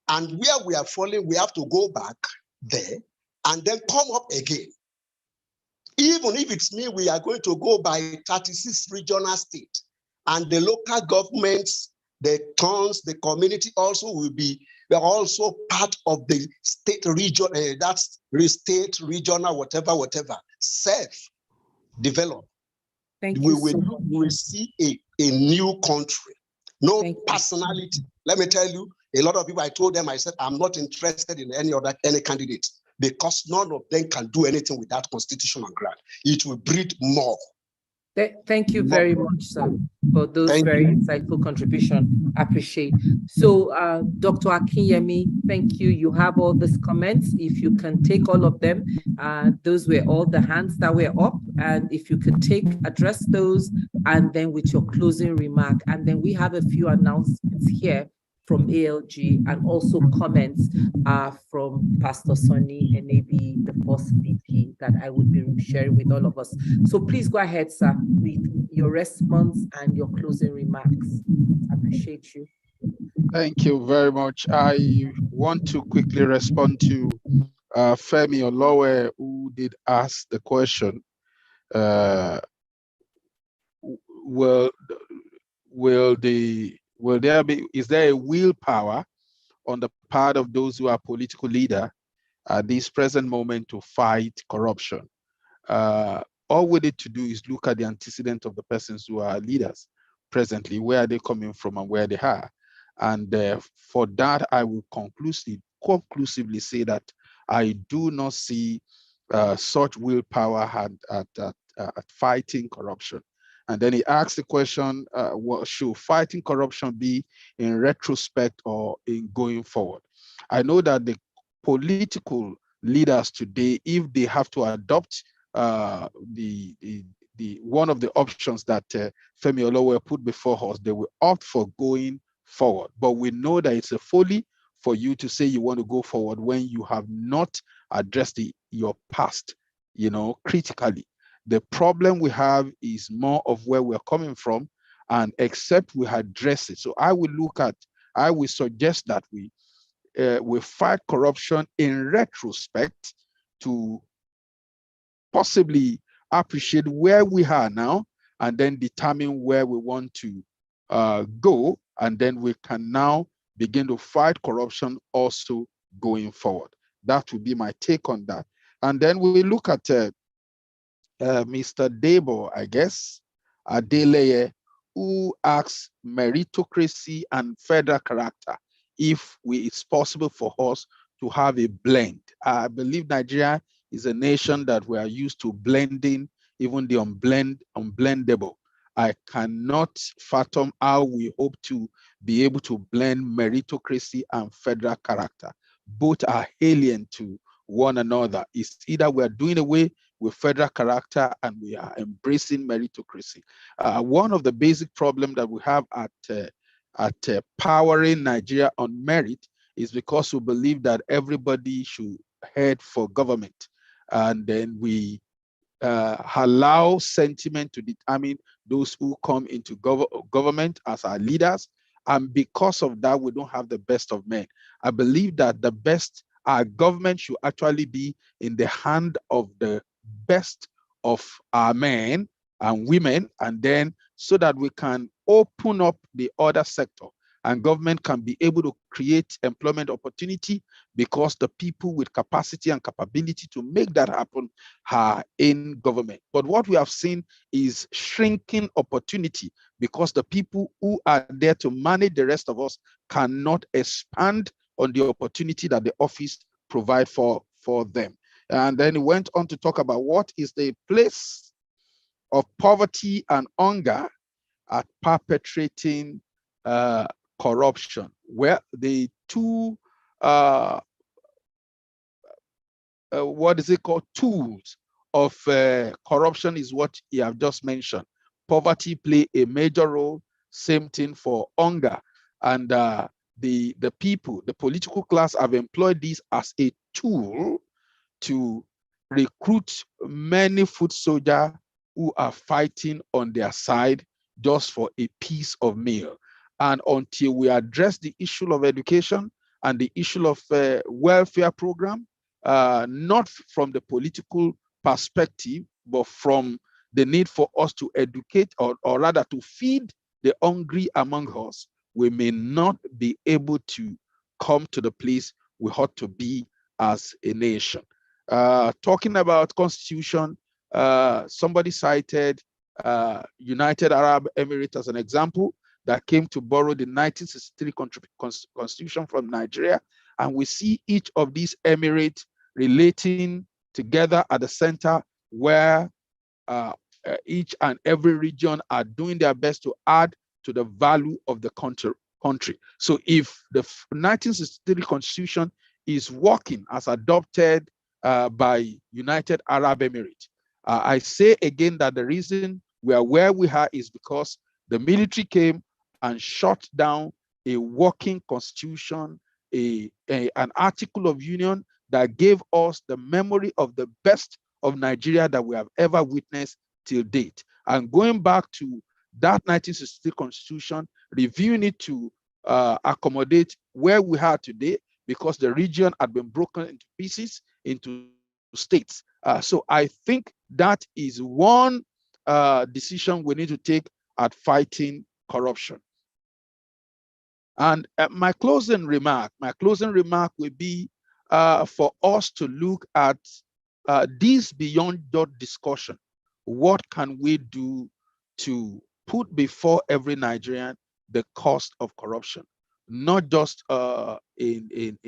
Speaker 16: And where we are falling, we have to go back there and then come up again. Even if it's me, we are going to go by 36 regional states. And the local governments, the towns, the community also will be, they're also part of the state region, that's state, regional, whatever, self-develop.
Speaker 3: Thank you.
Speaker 16: We will see a new country. No personality. Let me tell you, a lot of people, I told them, I said, I'm not interested in any candidate because none of them can do anything with that constitutional grant. It will breed more.
Speaker 3: Thank you very much, sir, for those very insightful contribution. Appreciate. So, Dr. Akinyemi, thank you. You have all these comments. If you can take all of them, those were all the hands that were up. And if you could address those, and then with your closing remark. And then we have a few announcements here from ALG and also comments from Pastor Sonny Enebi, the first VP, that I would be sharing with all of us. So please go ahead, sir, with your response and your closing remarks. I appreciate you.
Speaker 2: Thank you very much. I want to quickly respond to Femi Olowe, who did ask the question, is there a willpower on the part of those who are political leader at this present moment to fight corruption? All we need to do is look at the antecedent of the persons who are leaders presently. Where are they coming from and where they are? And for that, I will conclusively say that I do not see such willpower at fighting corruption. And then he asked the question, should fighting corruption be in retrospect or in going forward? I know that the political leaders today, if they have to adopt one of the options that Femi Olowe put before us, they will opt for going forward. But we know that it's a folly for you to say you want to go forward when you have not addressed your past, critically. The problem we have is more of where we're coming from, and except we address it. So I will suggest that we fight corruption in retrospect to possibly appreciate where we are now and then determine where we want to go. And then we can now begin to fight corruption also going forward. That would be my take on that. And then we look at Mr. Debo, I guess, Adeleye, who asks meritocracy and federal character, if it's possible for us to have a blend. I believe Nigeria is a nation that we are used to blending even the unblendable. I cannot fathom how we hope to be able to blend meritocracy and federal character. Both are alien to one another. It's either we are doing away with federal character and we are embracing meritocracy. One of the basic problems that we have at powering Nigeria on merit is because we believe that everybody should head for government, and then we allow sentiment to determine those who come into government as our leaders, and because of that, we don't have the best of men. I believe that the best, our government should actually be in the hand of the best of our men and women, and then so that we can open up the other sector and government can be able to create employment opportunity, because the people with capacity and capability to make that happen are in government. But what we have seen is shrinking opportunity, because the people who are there to manage the rest of us cannot expand on the opportunity that the office provide for them. And then he went on to talk about what is the place of poverty and hunger at perpetrating corruption. Well, the two, tools of corruption is what you have just mentioned. Poverty play a major role, same thing for hunger. And the people, the political class have employed this as a tool to recruit many foot soldiers who are fighting on their side just for a piece of meal. And until we address the issue of education and the issue of welfare program, not from the political perspective, but from the need for us to educate, or rather to feed the hungry among us, we may not be able to come to the place we ought to be as a nation. Talking about constitution, somebody cited United Arab Emirates as an example, that came to borrow the 1963 constitution from Nigeria. And we see each of these emirates relating together at the center, where each and every region are doing their best to add to the value of the country. So if the 1963 constitution is working as adopted by United Arab Emirates, I say again that the reason we are where we are is because the military came and shut down a working constitution, an article of union that gave us the memory of the best of Nigeria that we have ever witnessed till date. And going back to that 1963 constitution, reviewing it to accommodate where we are today, because the region had been broken into pieces, into states. So I think that is one decision we need to take at fighting corruption. And my closing remark will be for us to look at this beyond dot discussion. What can we do to put before every Nigerian the cost of corruption, not just in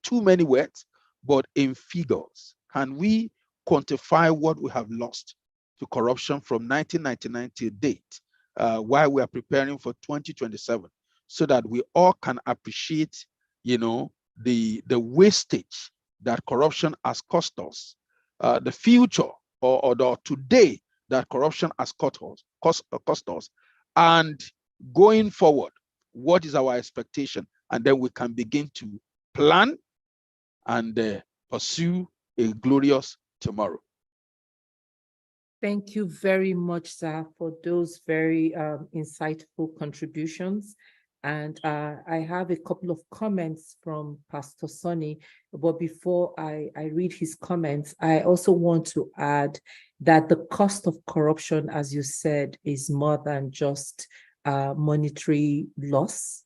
Speaker 2: too many words, but in figures? Can we quantify what we have lost to corruption from 1999 till date, while we are preparing for 2027, so that we all can appreciate, the wastage that corruption has cost us, the future or the today that corruption has cost us, and going forward, what is our expectation? And then we can begin to plan and pursue a glorious tomorrow.
Speaker 3: Thank you very much, sir, for those very insightful contributions. And I have a couple of comments from Pastor Sonny, but before I read his comments, I also want to add that the cost of corruption, as you said, is more than just monetary loss.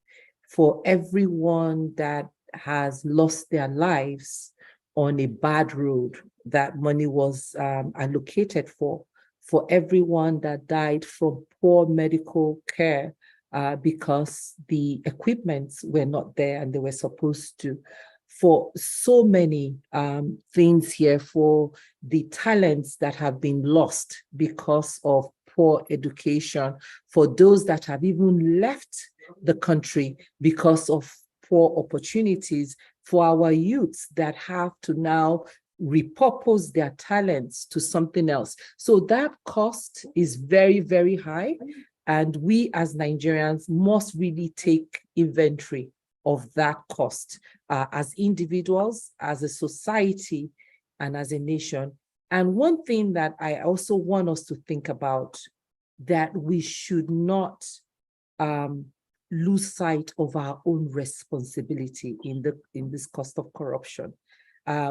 Speaker 3: For everyone that has lost their lives on a bad road that money was allocated for everyone that died from poor medical care, because the equipments were not there and they were supposed to, for so many things here, for the talents that have been lost because of poor education, for those that have even left the country because of poor opportunities, for our youths that have to now repurpose their talents to something else. So that cost is very, very high. And we as Nigerians must really take inventory of that cost as individuals, as a society, and as a nation. And one thing that I also want us to think about, that we should not lose sight of our own responsibility in this cost of corruption.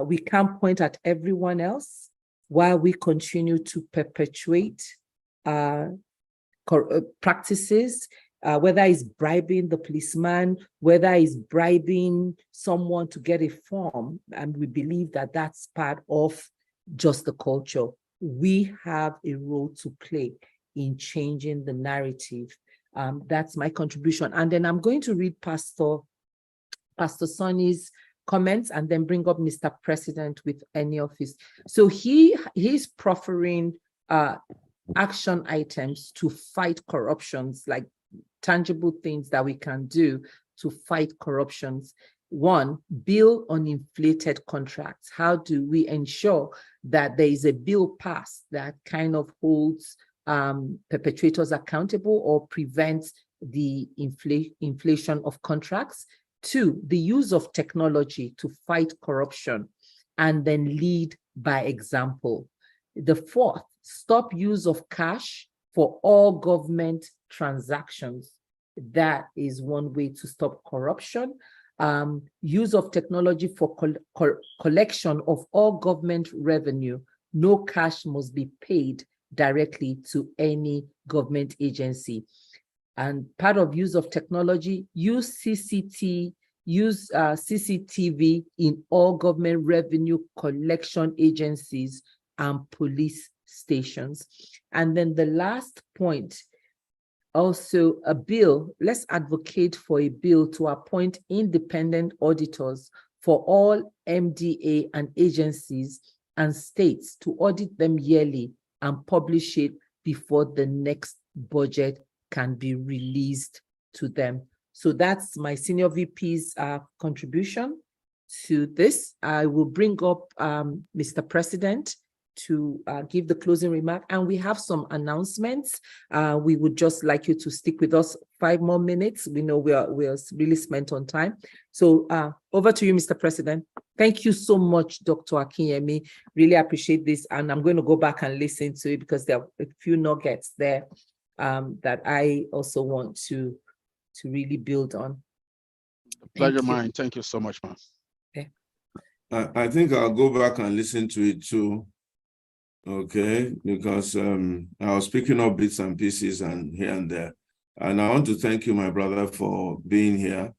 Speaker 3: We can't point at everyone else while we continue to perpetuate practices, whether it's bribing the policeman, whether it's bribing someone to get a form, and we believe that that's part of just the culture. We have a role to play in changing the narrative. That's my contribution. And then I'm going to read Pastor Sonny's comments and then bring up Mr. President with any of his. So he's proffering action items to fight corruptions, like tangible things that we can do to fight corruptions. One, bill on inflated contracts. How do we ensure that there is a bill passed that kind of holds perpetrators accountable or prevents the inflation of contracts? Two, the use of technology to fight corruption and then lead by example. The fourth, stop use of cash for all government transactions. That is one way to stop corruption. Use of technology for collection of all government revenue. No cash must be paid directly to any government agency. And part of use of technology, use CCTV in all government revenue collection agencies and police stations. And then the last point, also a bill, let's advocate for a bill to appoint independent auditors for all MDA and agencies and states to audit them yearly and publish it before the next budget can be released to them. So that's my senior VP's contribution to this. I will bring up Mr. President to give the closing remark, and we have some announcements. We would just like you to stick with us 5 more minutes. We know we are really spent on time. So over to you, Mr. President. Thank you so much, Dr. Akinyemi. Really appreciate this, and I'm going to go back and listen to it because there are a few nuggets there that I also want to really build on.
Speaker 2: Pleasure mine. Thank you so much, ma'am.
Speaker 3: Okay.
Speaker 1: I think I'll go back and listen to it too. Okay, because I was picking up bits and pieces and here and there. And I want to thank you, my brother, for being here,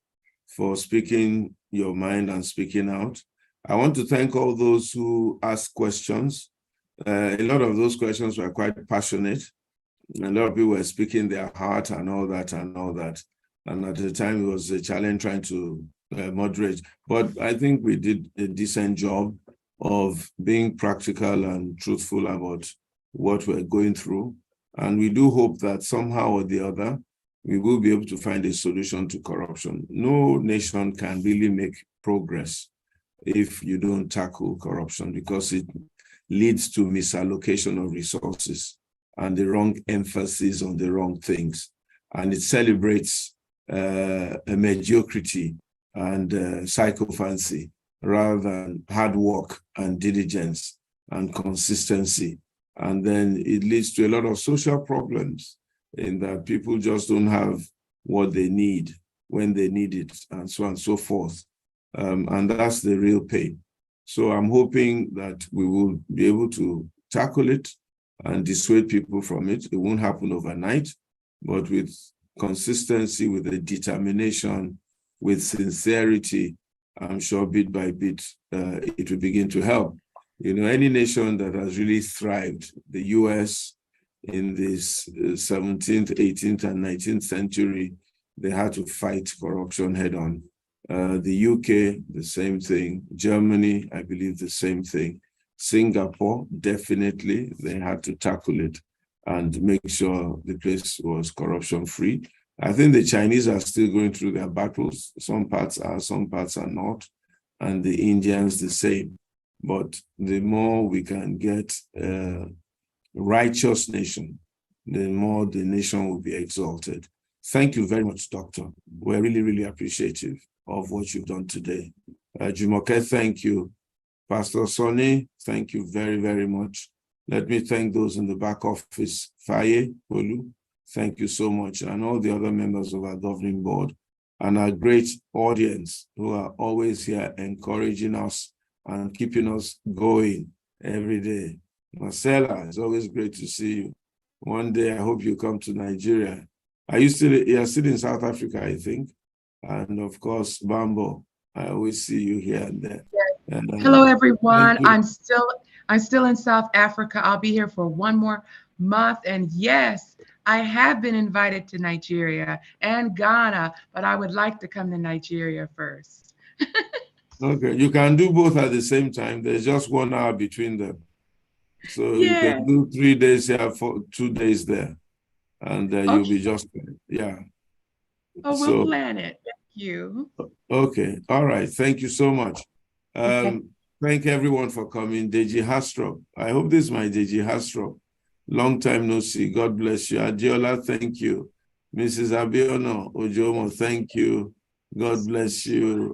Speaker 1: for speaking your mind and speaking out. I want to thank all those who asked questions. A lot of those questions were quite passionate. A lot of people were speaking their heart and all that and all that. And at the time, it was a challenge trying to moderate. But I think we did a decent job of being practical and truthful about what we're going through. And we do hope that somehow or the other, we will be able to find a solution to corruption. No nation can really make progress if you don't tackle corruption, because it leads to misallocation of resources and the wrong emphasis on the wrong things. And it celebrates a mediocrity and sycophancy rather than hard work and diligence and consistency. And then it leads to a lot of social problems in that people just don't have what they need when they need it, and so on and so forth. And that's the real pain. So I'm hoping that we will be able to tackle it and dissuade people from it. It won't happen overnight, but with consistency, with a determination, with sincerity, I'm sure bit by bit, it will begin to help. You know, any nation that has really thrived, the US in this 17th, 18th, and 19th century, they had to fight corruption head on. The UK, the same thing. Germany, I believe the same thing. Singapore, definitely, they had to tackle it and make sure the place was corruption-free. I think the Chinese are still going through their battles. Some parts are, some parts are not. And the Indians the same. But the more we can get a righteous nation, the more the nation will be exalted. Thank you very much, Doctor. We're really, really appreciative of what you've done today. Jumoke, thank you. Pastor Sonny, thank you very, very much. Let me thank those in the back office, Faye, Olu. Thank you so much, and all the other members of our governing board, and our great audience who are always here encouraging us and keeping us going every day. Marcella, it's always great to see you. One day, I hope you come to Nigeria. You're still in South Africa, I think. And of course, Bambo, I always see you here and there.
Speaker 17: Yes. Hello, everyone. I'm still in South Africa. I'll be here for one more month. And yes, I have been invited to Nigeria and Ghana, but I would like to come to Nigeria first.
Speaker 1: Okay, you can do both at the same time. There's just 1 hour between them. So you can do 3 days here, 2 days there. And you'll be just, yeah.
Speaker 17: Oh, we'll plan it. Thank you.
Speaker 1: Okay, all right. Thank you so much. Thank everyone for coming. Deji Hastrop. I hope this is my Deji Hastrop. Long time no see. God bless you. Adiola, thank you. Mrs. Abiono Ojomo, thank you. God bless you.